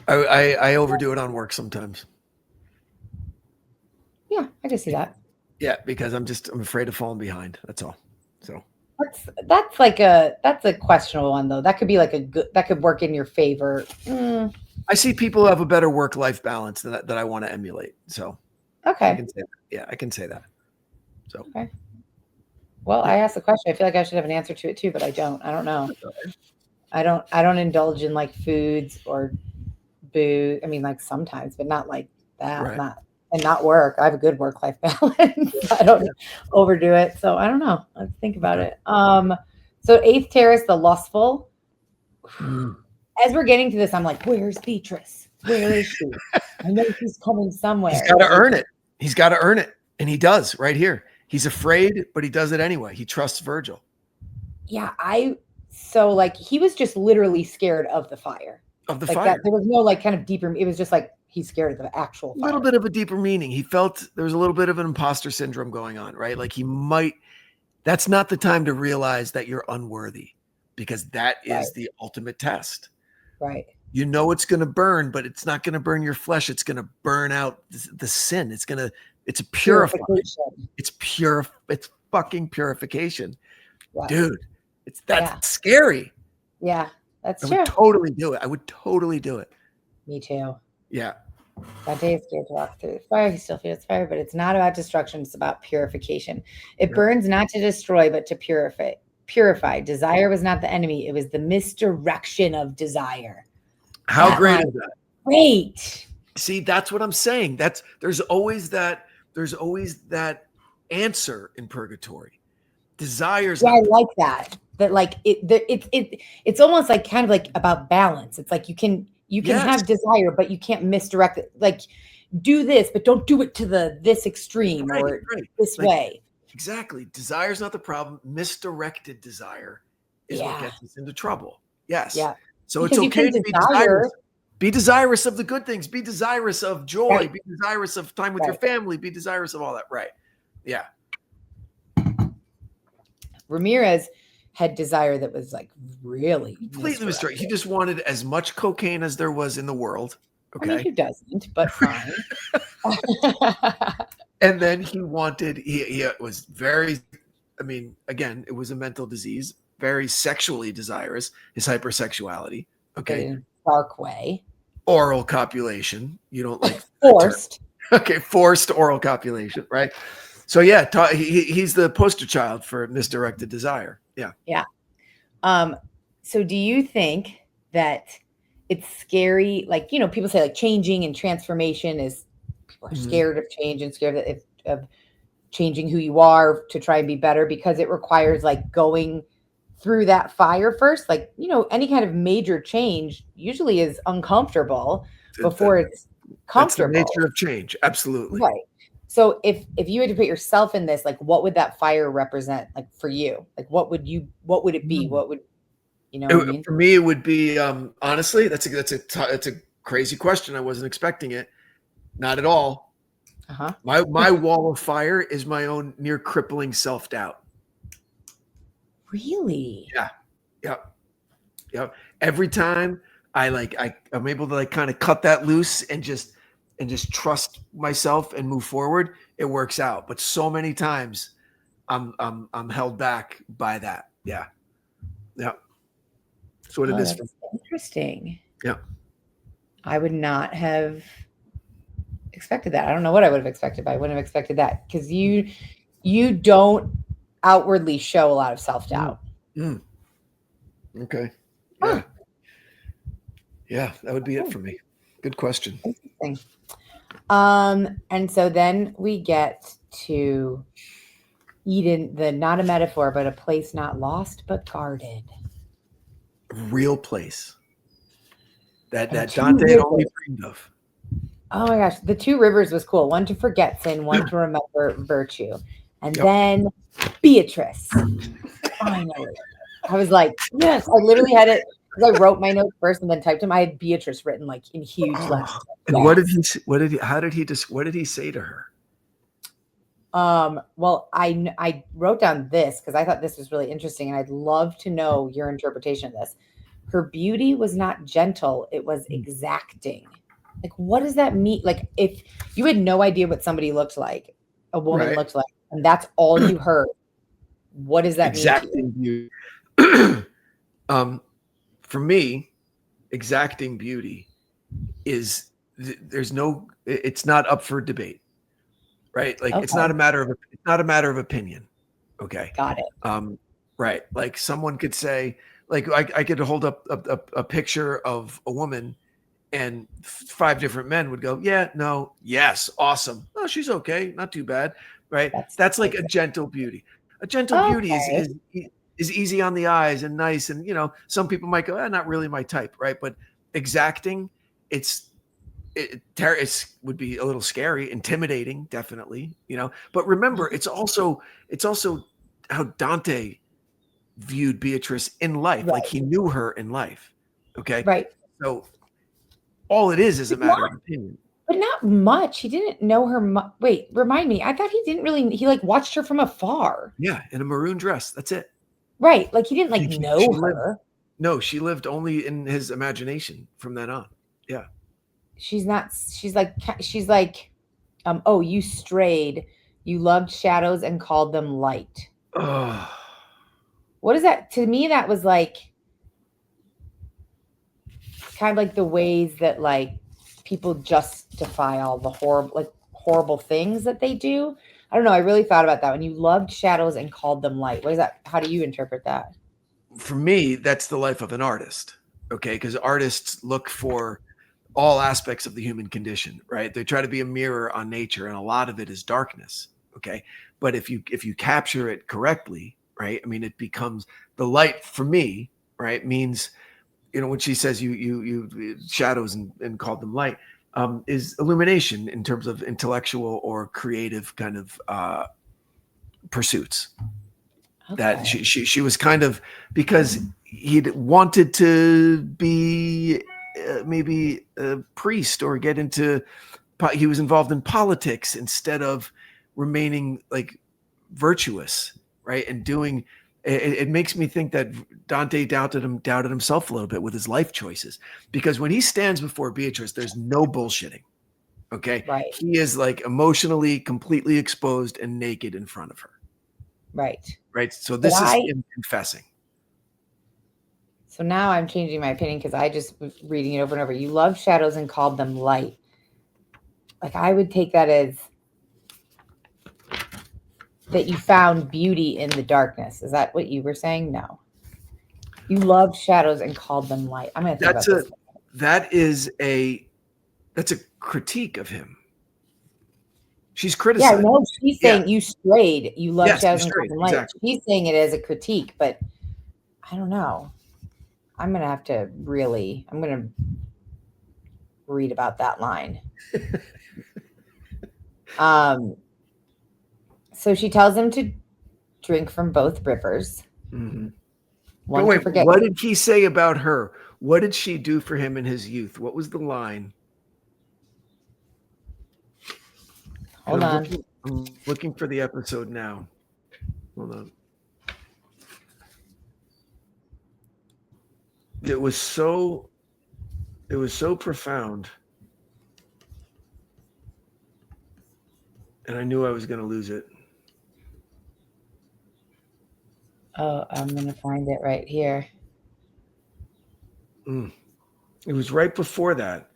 Speaker 1: I overdo it on work sometimes.
Speaker 2: Yeah, I can see that.
Speaker 1: Yeah, because I'm afraid of falling behind. That's all. So
Speaker 2: that's a questionable one though. That could be like that could work in your favor.
Speaker 1: I see people who have a better work-life balance that I want to emulate. So
Speaker 2: okay,
Speaker 1: I can say that. Yeah, I can say that. So
Speaker 2: okay. Well, yeah. I asked the question. I feel like I should have an answer to it too, but I don't. I don't know. I don't indulge in like foods or booze. I mean, like sometimes, but not like that.
Speaker 1: Right.
Speaker 2: Not work. I have a good work-life balance. I don't overdo it. So I don't know. Let's think about it. So 8th terrace, the lustful. As we're getting to this, I'm like, where's Beatrice? Where is she? I know she's coming somewhere.
Speaker 1: He's got to earn it. He's got to earn it. And he does right here. He's afraid, but he does it anyway. He trusts Virgil.
Speaker 2: Yeah. So like he was just literally scared of the fire.
Speaker 1: Of the
Speaker 2: like
Speaker 1: fire.
Speaker 2: That, there was no like kind of deeper. It was just like he's scared of the actual fire.
Speaker 1: A little bit of a deeper meaning. He felt there was a little bit of an imposter syndrome going on, right? Like that's not the time to realize that you're unworthy, because that is the ultimate test.
Speaker 2: Right.
Speaker 1: You know it's going to burn, but it's not going to burn your flesh. It's going to burn out the sin. It's a purification. It's pure. It's fucking purification. Right. Dude, that's scary.
Speaker 2: Yeah, that's
Speaker 1: true. I would totally do it. I would totally do it.
Speaker 2: Me too.
Speaker 1: Yeah.
Speaker 2: Dante is scared to walk through the fire. He still feels fire, but it's not about destruction. It's about purification. It burns not to destroy, but to purify. Desire was not the enemy. It was the misdirection of desire.
Speaker 1: How great is that?
Speaker 2: Great.
Speaker 1: See, that's what I'm saying. There's always that answer in purgatory. Desires.
Speaker 2: Yeah, I like that. That like it's almost like kind of like about balance. It's like you can have desire, but you can't misdirect it. Like do this, but don't do it to this extreme or this way.
Speaker 1: Exactly. Desire is not the problem. Misdirected desire is what gets us into trouble. Yes.
Speaker 2: Yeah.
Speaker 1: So it's okay to be desirous. Be desirous of the good things. Be desirous of joy. Right. Be desirous of time with your family. Be desirous of all that. Right. Yeah.
Speaker 2: Ramirez had desire that was like really
Speaker 1: completely misdirected. He just wanted as much cocaine as there was in the world. Okay.
Speaker 2: I mean, who doesn't? But fine.
Speaker 1: And then he was very, I mean, again, it was a mental disease, very sexually desirous, his hypersexuality. Okay.
Speaker 2: In a dark way.
Speaker 1: Oral copulation. You don't like
Speaker 2: forced.
Speaker 1: Okay. Forced oral copulation. Right. So yeah, he's the poster child for misdirected desire. Yeah.
Speaker 2: Yeah. So do you think that it's scary? Like, people say like changing and transformation is, people are scared of change and scared of changing who you are to try and be better, because it requires like going through that fire first. Like, any kind of major change usually is uncomfortable before it's comfortable.
Speaker 1: That's the nature of change. Absolutely.
Speaker 2: Right. So if you had to put yourself in this, like, what would that fire represent? Like for you, like, what would it be? What would, what I mean?
Speaker 1: For me, it would be, honestly, that's a crazy question. I wasn't expecting it. Not at all.
Speaker 2: Uh-huh.
Speaker 1: My wall of fire is my own near crippling self-doubt.
Speaker 2: Really?
Speaker 1: Yeah. Yep. Every time I'm able to like kind of cut that loose and just trust myself and move forward, it works out. But so many times I'm held back by that. Yeah. That's what it is.
Speaker 2: That's interesting.
Speaker 1: Yeah.
Speaker 2: I would not have expected that. I don't know what I would have expected, but I wouldn't have expected that, because you don't outwardly show a lot of self-doubt.
Speaker 1: Okay. Yeah. Yeah, that would be it for me. Good question.
Speaker 2: Interesting. And so then we get to Eden, not a metaphor, but a place not lost but guarded.
Speaker 1: Real place that Dante had only dreamed of.
Speaker 2: Oh my gosh, the 2 rivers was cool. One to forget sin, one to remember virtue. And then Beatrice. Finally. I was like, yes, I literally had it I wrote my notes first and then typed them. I had Beatrice written like in huge letters.
Speaker 1: And yes. What did he say to her?
Speaker 2: Well, I wrote down this because I thought this was really interesting, and I'd love to know your interpretation of this. Her beauty was not gentle, it was exacting. Like, what does that mean? Like, if you had no idea what somebody looked like, a woman looked like, and that's all you heard, what does that
Speaker 1: exacting
Speaker 2: mean
Speaker 1: to you? For me, exacting beauty is it's not up for debate, right? Like, it's not a matter of opinion. Okay.
Speaker 2: Got it.
Speaker 1: Right. Like, someone could say, like, I could hold up a picture of a woman and 5 different men would go, yeah, no, yes, awesome. Oh, she's okay. Not too bad. Right. That's like a gentle beauty. A gentle beauty is easy on the eyes and nice. And, some people might go, not really my type. Right. But exacting, it would be a little scary, intimidating, definitely, but remember, it's also how Dante viewed Beatrice in life. Like, he knew her in life. Okay.
Speaker 2: Right.
Speaker 1: So all it is a matter of opinion.
Speaker 2: But not much. He didn't know her. Wait, remind me. I thought he like watched her from afar.
Speaker 1: Yeah. In a maroon dress. That's it.
Speaker 2: Right. Like, he didn't know her.
Speaker 1: No, she lived only in his imagination from then on. Yeah.
Speaker 2: She's like, oh, you strayed. You loved shadows and called them light.
Speaker 1: Oh.
Speaker 2: What is that? To me, that was like kind of like the ways that like people justify all the horrible things that they do. I don't know. I really thought about that. When you loved shadows and called them light. What is that? How do you interpret that?
Speaker 1: For me, that's the life of an artist. Okay. Because artists look for all aspects of the human condition, right? They try to be a mirror on nature, and a lot of it is darkness. Okay. But if you capture it correctly, right? I mean, it becomes the light for me, right? Means, when she says you shadows and called them light, is illumination in terms of intellectual or creative kind of pursuits. Okay. That she was kind of, because he'd wanted to be maybe a priest or he was involved in politics instead of remaining like virtuous, right? And doing it makes me think that Dante doubted himself a little bit with his life choices, because when he stands before Beatrice, there's no bullshitting. Okay.
Speaker 2: Right.
Speaker 1: He is like emotionally completely exposed and naked in front of her.
Speaker 2: Right.
Speaker 1: Right. So this is him confessing.
Speaker 2: So now I'm changing my opinion because I just was reading it over and over. You loved shadows and called them light. Like, I would take that as that you found beauty in the darkness. Is that what you were saying? No. You loved shadows and called them light. I'm going to think about this.
Speaker 1: That's a critique of him. She's criticizing.
Speaker 2: Yeah, no, she's saying you strayed. You loved shadows and called them light.
Speaker 1: Exactly.
Speaker 2: She's saying it as a critique, but I don't know. I'm going to read about that line. So she tells him to drink from both rivers.
Speaker 1: Mm-hmm. But wait, what did he say about her? What did she do for him in his youth? What was the line?
Speaker 2: Hold on.
Speaker 1: I'm looking for the episode now. Hold on. It was so profound. And I knew I was going to lose it.
Speaker 2: Oh, I'm going to find it right here.
Speaker 1: It was right before that.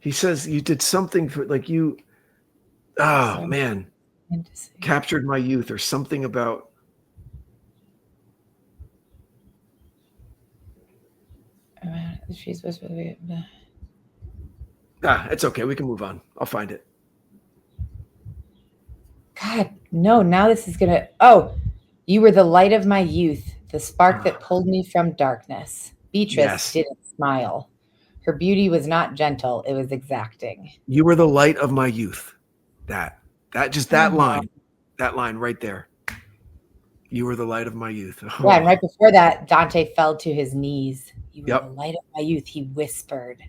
Speaker 1: He says, you did something for, like, you, oh, man, captured my youth, or something about.
Speaker 2: She's supposed to be.
Speaker 1: It's okay. We can move on. I'll find it.
Speaker 2: God, no, now this is going to. Oh, you were the light of my youth, the spark that pulled me from darkness. Beatrice didn't smile. Her beauty was not gentle. It was exacting.
Speaker 1: You were the light of my youth. That line right there. You were the light of my youth.
Speaker 2: Oh. Yeah, and right before that, Dante fell to his knees. You were the light of my youth, he whispered.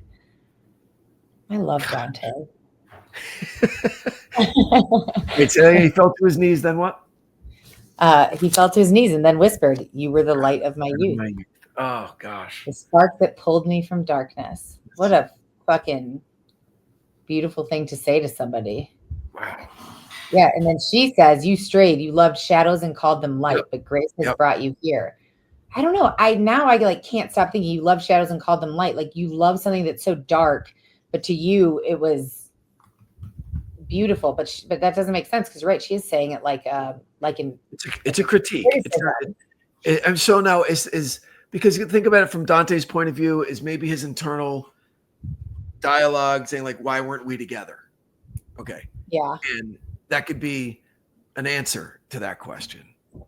Speaker 2: I love Dante.
Speaker 1: Wait, so he fell to his knees, then what?
Speaker 2: He fell to his knees and then whispered, you were the light of my youth.
Speaker 1: Oh, gosh.
Speaker 2: The spark that pulled me from darkness. What a fucking beautiful thing to say to somebody.
Speaker 1: Wow.
Speaker 2: Yeah, and then she says, you strayed, you loved shadows and called them light, but grace has brought you here. I don't know. I like can't stop thinking you love shadows and called them light. Like you love something that's so dark, but to you it was beautiful. But that doesn't make sense because right, she is saying it like in
Speaker 1: it's a critique. And so now is because you think about it from Dante's point of view, is maybe his internal dialogue saying like, why weren't we together? Okay.
Speaker 2: Yeah.
Speaker 1: And that could be an answer to that question,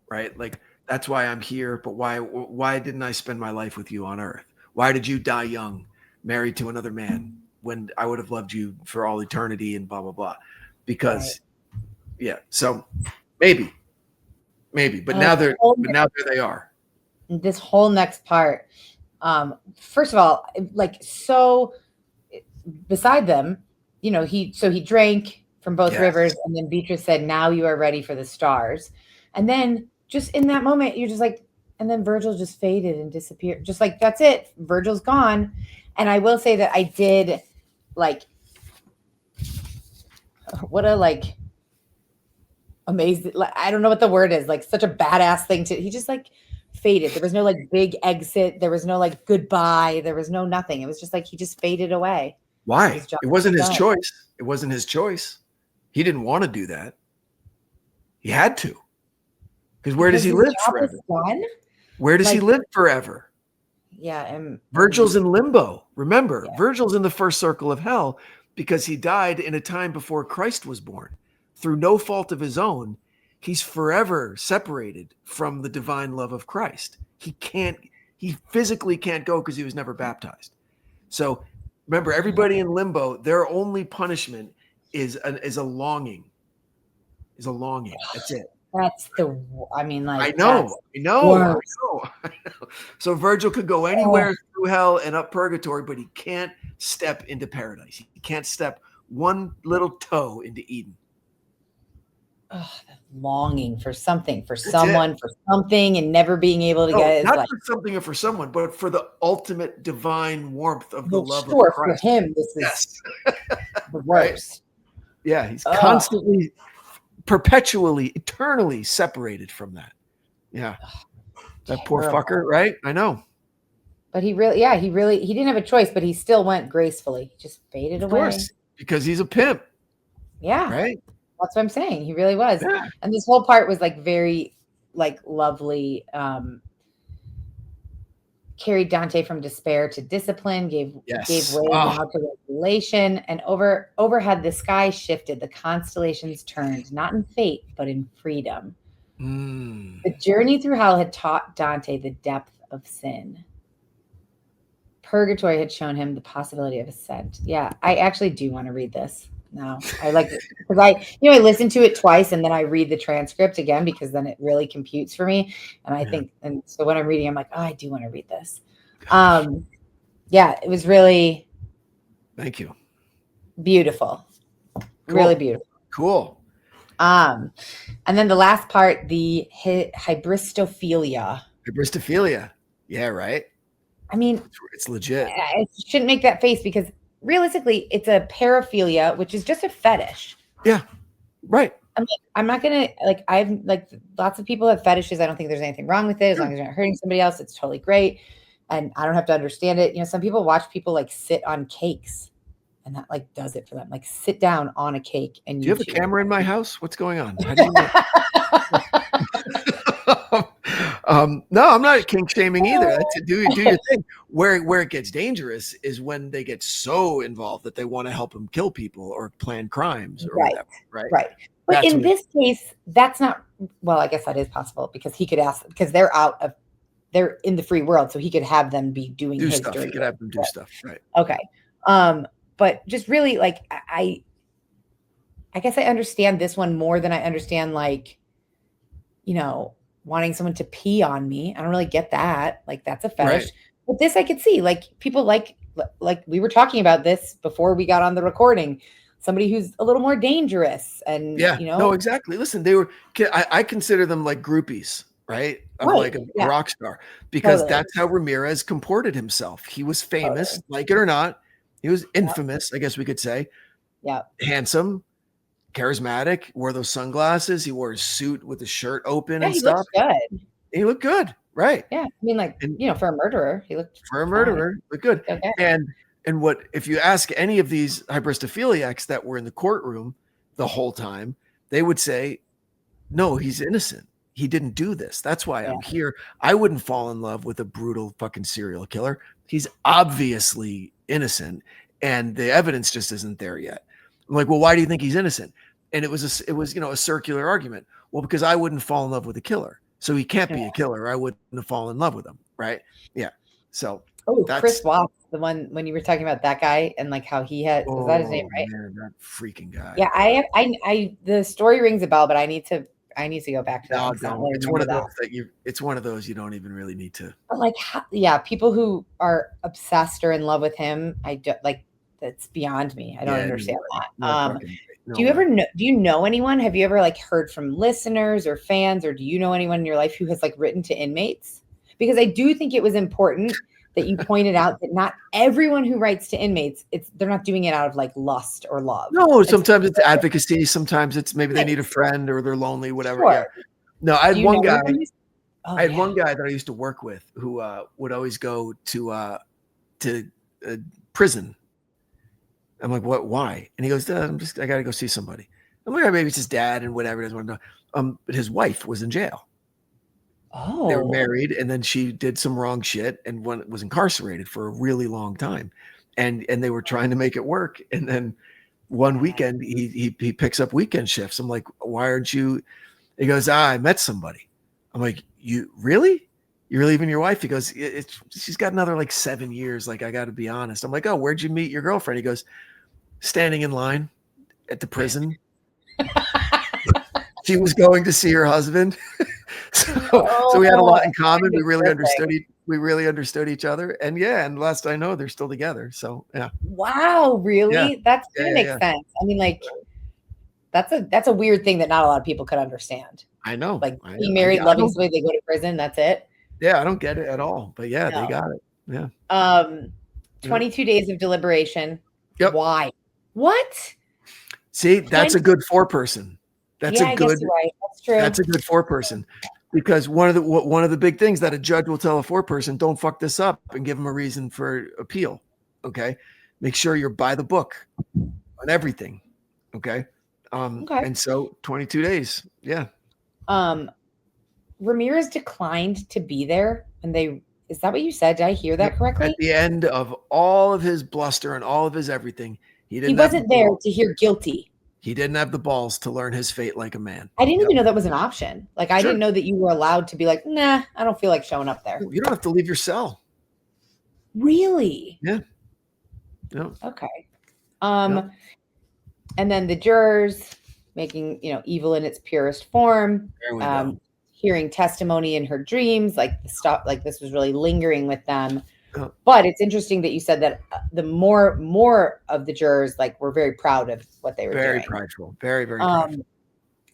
Speaker 1: right? Like, that's why I'm here, but why didn't I spend my life with you on earth? Why did you die young, married to another man, when I would have loved you for all eternity and blah, blah, blah? Because, so maybe, but now there they are.
Speaker 2: This whole next part, first of all, like, so beside them, he drank from both rivers, and then Beatrice said, now you are ready for the stars. And then just in that moment, you're just like, and then Virgil just faded and disappeared. Just like, that's it. Virgil's gone. And I will say that I did like, what a like amazing, like, I don't know what the word is, like such a badass thing he just like faded. There was no like big exit. There was no like goodbye. There was no nothing. It was just like, he just faded away.
Speaker 1: Why? It wasn't his choice. It wasn't his choice. He didn't want to do that. He had to. Because where does he live forever? Where does he live forever?
Speaker 2: Yeah. And
Speaker 1: Virgil's in limbo. Remember, Virgil's in the first circle of hell because he died in a time before Christ was born. Through no fault of his own, he's forever separated from the divine love of Christ. He physically can't go because he was never baptized. So remember, everybody in limbo, their only punishment is a longing. That's it.
Speaker 2: That's I
Speaker 1: know. So Virgil could go anywhere through hell and up purgatory, but he can't step into paradise. He can't step one little toe into Eden.
Speaker 2: Longing for something, for someone, for something, and never being able to get it.
Speaker 1: Not for something or for someone, but for the ultimate divine warmth of the love of Christ.
Speaker 2: For him, this is the worst.
Speaker 1: Right? Yeah, he's constantly, perpetually, eternally separated from that. Yeah. That poor fucker, right? I know.
Speaker 2: But he didn't have a choice, but he still went gracefully. He just faded away. Of course,
Speaker 1: because he's a pimp.
Speaker 2: Yeah.
Speaker 1: Right?
Speaker 2: That's what I'm saying. He really was. Yeah. And this whole part was like very like lovely. Carried Dante from despair to discipline, gave way now to regulation, and overhead the sky shifted, the constellations turned, not in fate, but in freedom. The journey through hell had taught Dante the depth of sin. Purgatory had shown him the possibility of ascent. Yeah, I actually do want to read this. No, I like it because I listened to it twice and then I read the transcript again because then it really computes for me. And I think, and so when I'm reading, I'm like, oh, I do want to read this. It was really,
Speaker 1: thank you.
Speaker 2: Beautiful. Cool. Really beautiful.
Speaker 1: Cool.
Speaker 2: And then the last part, the Hybristophilia.
Speaker 1: Hybristophilia. Yeah. Right.
Speaker 2: I mean,
Speaker 1: it's legit.
Speaker 2: I shouldn't make that face because realistically, it's a paraphilia, which is just a fetish.
Speaker 1: Yeah, right.
Speaker 2: I'm not gonna I've lots of people have fetishes. I don't think there's anything wrong with it as long as you're not hurting somebody else. It's totally great, and I don't have to understand it. Some people watch people sit on cakes, and that does it for them. Sit down on a cake and
Speaker 1: do you have a camera in my house? What's going on? How do you know? No, I'm not kink shaming either. That's do your thing. Where it gets dangerous is when they get so involved that they want to help them kill people or plan crimes or whatever. Right.
Speaker 2: But that's in this case, that's not. Well, I guess that is possible because he could ask because they're in the free world, so he could have them be doing his
Speaker 1: stuff. He could have them do stuff. Right.
Speaker 2: Okay. But just really I guess I understand this one more than I understand wanting someone to pee on me. I don't really get that. Like, that's a fetish.
Speaker 1: Right.
Speaker 2: But this I could see. Like, people like we were talking about this before we got on the recording. Somebody who's a little more dangerous and,
Speaker 1: Yeah.
Speaker 2: you know.
Speaker 1: No, exactly. Listen, I consider them like groupies, right? Of like a rock star, because that's how Ramirez comported himself. He was famous, like it or not. He was infamous, I guess we could say.
Speaker 2: Yeah.
Speaker 1: Handsome, charismatic, wore those sunglasses. He wore his suit with the shirt open and
Speaker 2: he
Speaker 1: stuff.
Speaker 2: Looked good.
Speaker 1: He looked good. Right.
Speaker 2: Yeah. I mean, like, for a murderer, he looked
Speaker 1: looked good.
Speaker 2: Okay.
Speaker 1: And what, if you ask any of these hybristophiliacs that were in the courtroom the whole time, they would say, no, he's innocent. He didn't do this. That's why I'm here. I wouldn't fall in love with a brutal fucking serial killer. He's obviously innocent, and the evidence just isn't there yet. I'm like, well, why do you think he's innocent? And it was a circular argument. Well, because I wouldn't fall in love with a killer, so he can't be a killer. I wouldn't have fallen in love with him, right? Yeah. So
Speaker 2: Chris Watts, the one when you were talking about that guy and like how he had was that his name, right?
Speaker 1: Man, that freaking guy.
Speaker 2: Yeah, I the story rings a bell, but I need to go back to that.
Speaker 1: No, it's one of those it's one of those you don't even really need to.
Speaker 2: But like, people who are obsessed or in love with him, I don't like. That's beyond me. I don't understand that. Do you know anyone? Have you ever like heard from listeners or fans, or do you know anyone in your life who has like written to inmates? Because I do think it was important that you pointed out that not everyone who writes to inmates, they're not doing it out of like lust or love.
Speaker 1: No, sometimes it's advocacy. Sometimes it's maybe they need a friend or they're lonely, whatever. Sure. Yeah. No, I had one guy. I had one guy that I used to work with who would always go to prison. I'm like, what? Why? And he goes, I got to go see somebody. I'm like, maybe it's his dad and whatever. Doesn't want to know. But his wife was in jail.
Speaker 2: Oh,
Speaker 1: they were married, and then she did some wrong shit and was incarcerated for a really long time, and they were trying to make it work. And then one weekend he picks up weekend shifts. I'm like, why aren't you? He goes, I met somebody. I'm like, you really? You're leaving your wife? He goes, she's got another like 7 years. Like, I got to be honest. I'm like, oh, where'd you meet your girlfriend? He goes, standing in line at the prison. She was going to see her husband. So we had a lot in common. We really understood each other. And last I know, they're still together. So yeah.
Speaker 2: Wow, really? Yeah. That's gonna make sense. I mean, like, that's a weird thing that not a lot of people could understand.
Speaker 1: I know.
Speaker 2: Like, being married, loving somebody, they go to prison, that's it.
Speaker 1: Yeah, I don't get it at all. But yeah, they got it. Yeah.
Speaker 2: 22 days of deliberation.
Speaker 1: Yep.
Speaker 2: Why? What?
Speaker 1: See, that's a good four-person. That's a good.
Speaker 2: Right. That's true.
Speaker 1: That's a good four-person, because one of the big things that a judge will tell a four-person: don't fuck this up, and give them a reason for appeal. Okay, make sure you're by the book on everything. Okay. And so 22 days. Yeah.
Speaker 2: Ramirez declined to be there, and is that what you said? Did I hear that correctly?
Speaker 1: At the end of all of his bluster and all of his everything, he
Speaker 2: wasn't there to hear guilty.
Speaker 1: He didn't have the balls to learn his fate like a man.
Speaker 2: I didn't even know that was an option. Like, I didn't know that you were allowed to be like, nah, I don't feel like showing up there.
Speaker 1: You don't have to leave your cell.
Speaker 2: Really?
Speaker 1: Yeah. No.
Speaker 2: Okay. And then the jurors making, evil in its purest form.
Speaker 1: There we go.
Speaker 2: Hearing testimony in her dreams, like the stuff, like this was really lingering with them. But it's interesting that you said that the more of the jurors like were very proud of what they were doing.
Speaker 1: Very prideful. Very, very prideful.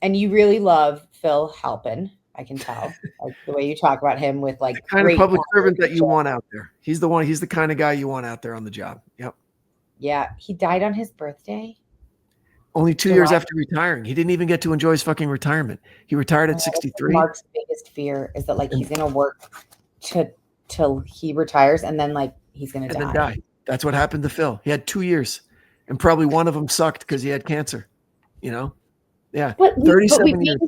Speaker 2: And you really love Phil Halpin. I can tell like the way you talk about him with like
Speaker 1: the kind of public servant that you want out there. He's the kind of guy you want out there on the job. Yep.
Speaker 2: Yeah. He died on his birthday.
Speaker 1: Only 2 years after retiring. He didn't even get to enjoy his fucking retirement. He retired at 63.
Speaker 2: Mark's biggest fear is that like he's going to work till he retires, and then like he's going to die.
Speaker 1: That's what happened to Phil. He had 2 years, and probably one of them sucked because he had cancer. Yeah.
Speaker 2: But
Speaker 1: 37 years.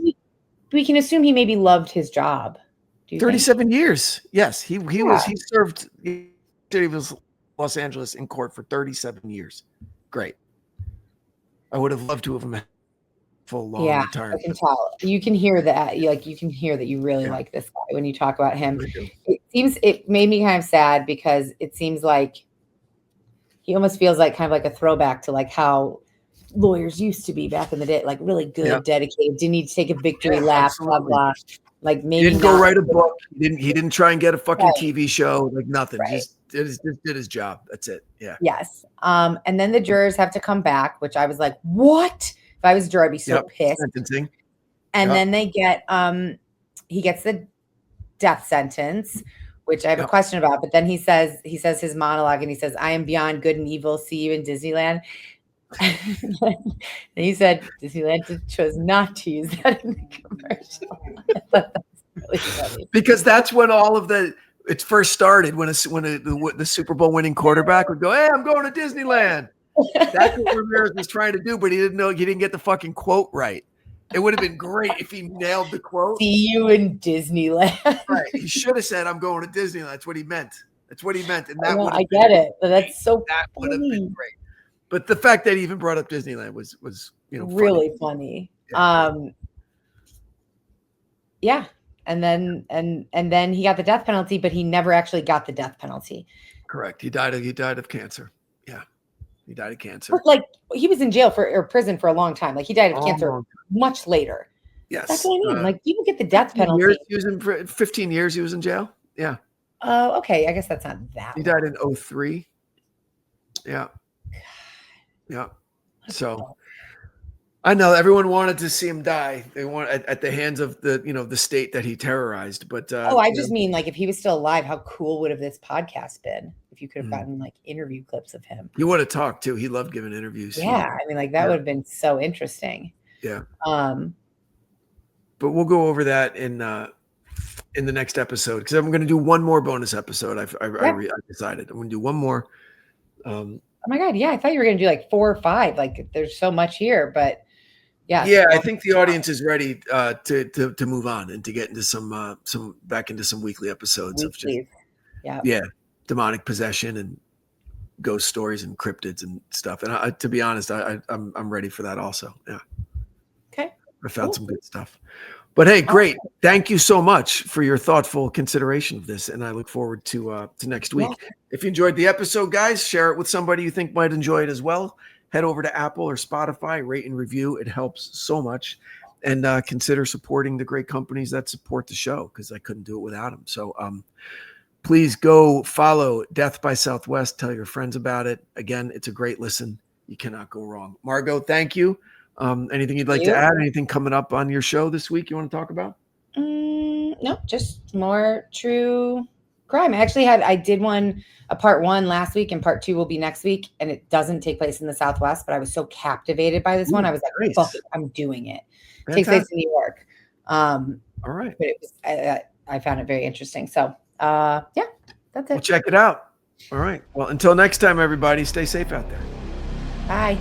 Speaker 2: We can assume he maybe loved his job.
Speaker 1: 37 years. Yes, he served. He was Los Angeles in court for 37 years. Great. I would have loved to have him full long retirement.
Speaker 2: I can tell. You can hear that. You can hear that you really like this guy when you talk about him. It made me kind of sad because it seems like he almost feels like kind of like a throwback to like how lawyers used to be back in the day, like really good, dedicated, didn't need to take a victory lap, blah, blah. Like maybe
Speaker 1: he didn't go write a book. He didn't try and get a fucking TV show, like nothing.
Speaker 2: Right.
Speaker 1: Just did his job. That's it. Yeah.
Speaker 2: Yes. And then the jurors have to come back, which I was like, what? If I was a juror, I'd be so pissed.
Speaker 1: Sentencing.
Speaker 2: And then they get he gets the death sentence, which I have a question about. But then he says his monologue, and he says, "I am beyond good and evil. See you in Disneyland." And he said Disneyland chose not to use that in the commercial. I thought that was really funny.
Speaker 1: Because that's when all of it first started, when the Super Bowl winning quarterback would go, "Hey, I'm going to Disneyland." That's what Ramirez was trying to do, but he didn't get the fucking quote right. It would have been great if he nailed the quote.
Speaker 2: See you in Disneyland.
Speaker 1: Right. He should have said, "I'm going to Disneyland." That's what he meant. And that
Speaker 2: I get it. But that's so
Speaker 1: that would have been great. But the fact that he even brought up Disneyland was
Speaker 2: really funny. Yeah. And then he got the death penalty, but he never actually got the death penalty.
Speaker 1: Correct. He died of cancer. Yeah. He died of cancer.
Speaker 2: But like he was in jail or prison for a long time. Like he died of cancer much later.
Speaker 1: Yes.
Speaker 2: That's what I mean. Like people get the death penalty.
Speaker 1: 15 years he was in jail. Yeah.
Speaker 2: Oh, okay. I guess that's not that.
Speaker 1: He died in 2003. Yeah. Yeah. So I know everyone wanted to see him die. They want at the hands of the state that he terrorized. But
Speaker 2: I just mean like if he was still alive, how cool would have this podcast been if you could have gotten like interview clips of him?
Speaker 1: He would have talked too. He loved giving interviews.
Speaker 2: Yeah, I mean like that would have been so interesting.
Speaker 1: Yeah. But we'll go over that in the next episode, because I'm going to do one more bonus episode. I decided I'm going to do one more.
Speaker 2: Oh my God. Yeah. I thought you were going to do like 4 or 5. Like there's so much here, but yeah.
Speaker 1: Yeah. I think the audience is ready to move on and to get into some back into some weekly episodes of just, demonic possession and ghost stories and cryptids and stuff. And to be honest, I'm ready for that also. Yeah.
Speaker 2: Okay.
Speaker 1: I found some good stuff. But hey, great. Thank you so much for your thoughtful consideration of this. And I look forward to next week. Yeah. If you enjoyed the episode, guys, share it with somebody you think might enjoy it as well. Head over to Apple or Spotify, rate and review. It helps so much. And consider supporting the great companies that support the show, because I couldn't do it without them. So please go follow Death by Southwest. Tell your friends about it. Again, it's a great listen. You cannot go wrong. Margot, thank you. Anything you'd like to add? Anything coming up on your show this week you want to talk about?
Speaker 2: No, just more true crime. I did a part 1 last week, and part 2 will be next week. And it doesn't take place in the Southwest, but I was so captivated by this one. I was like, fuck it, I'm doing it. It takes place in New York.
Speaker 1: All right.
Speaker 2: But it was, I found it very interesting. So that's it.
Speaker 1: Well, check it out. All right. Well, until next time, everybody, stay safe out there.
Speaker 2: Bye.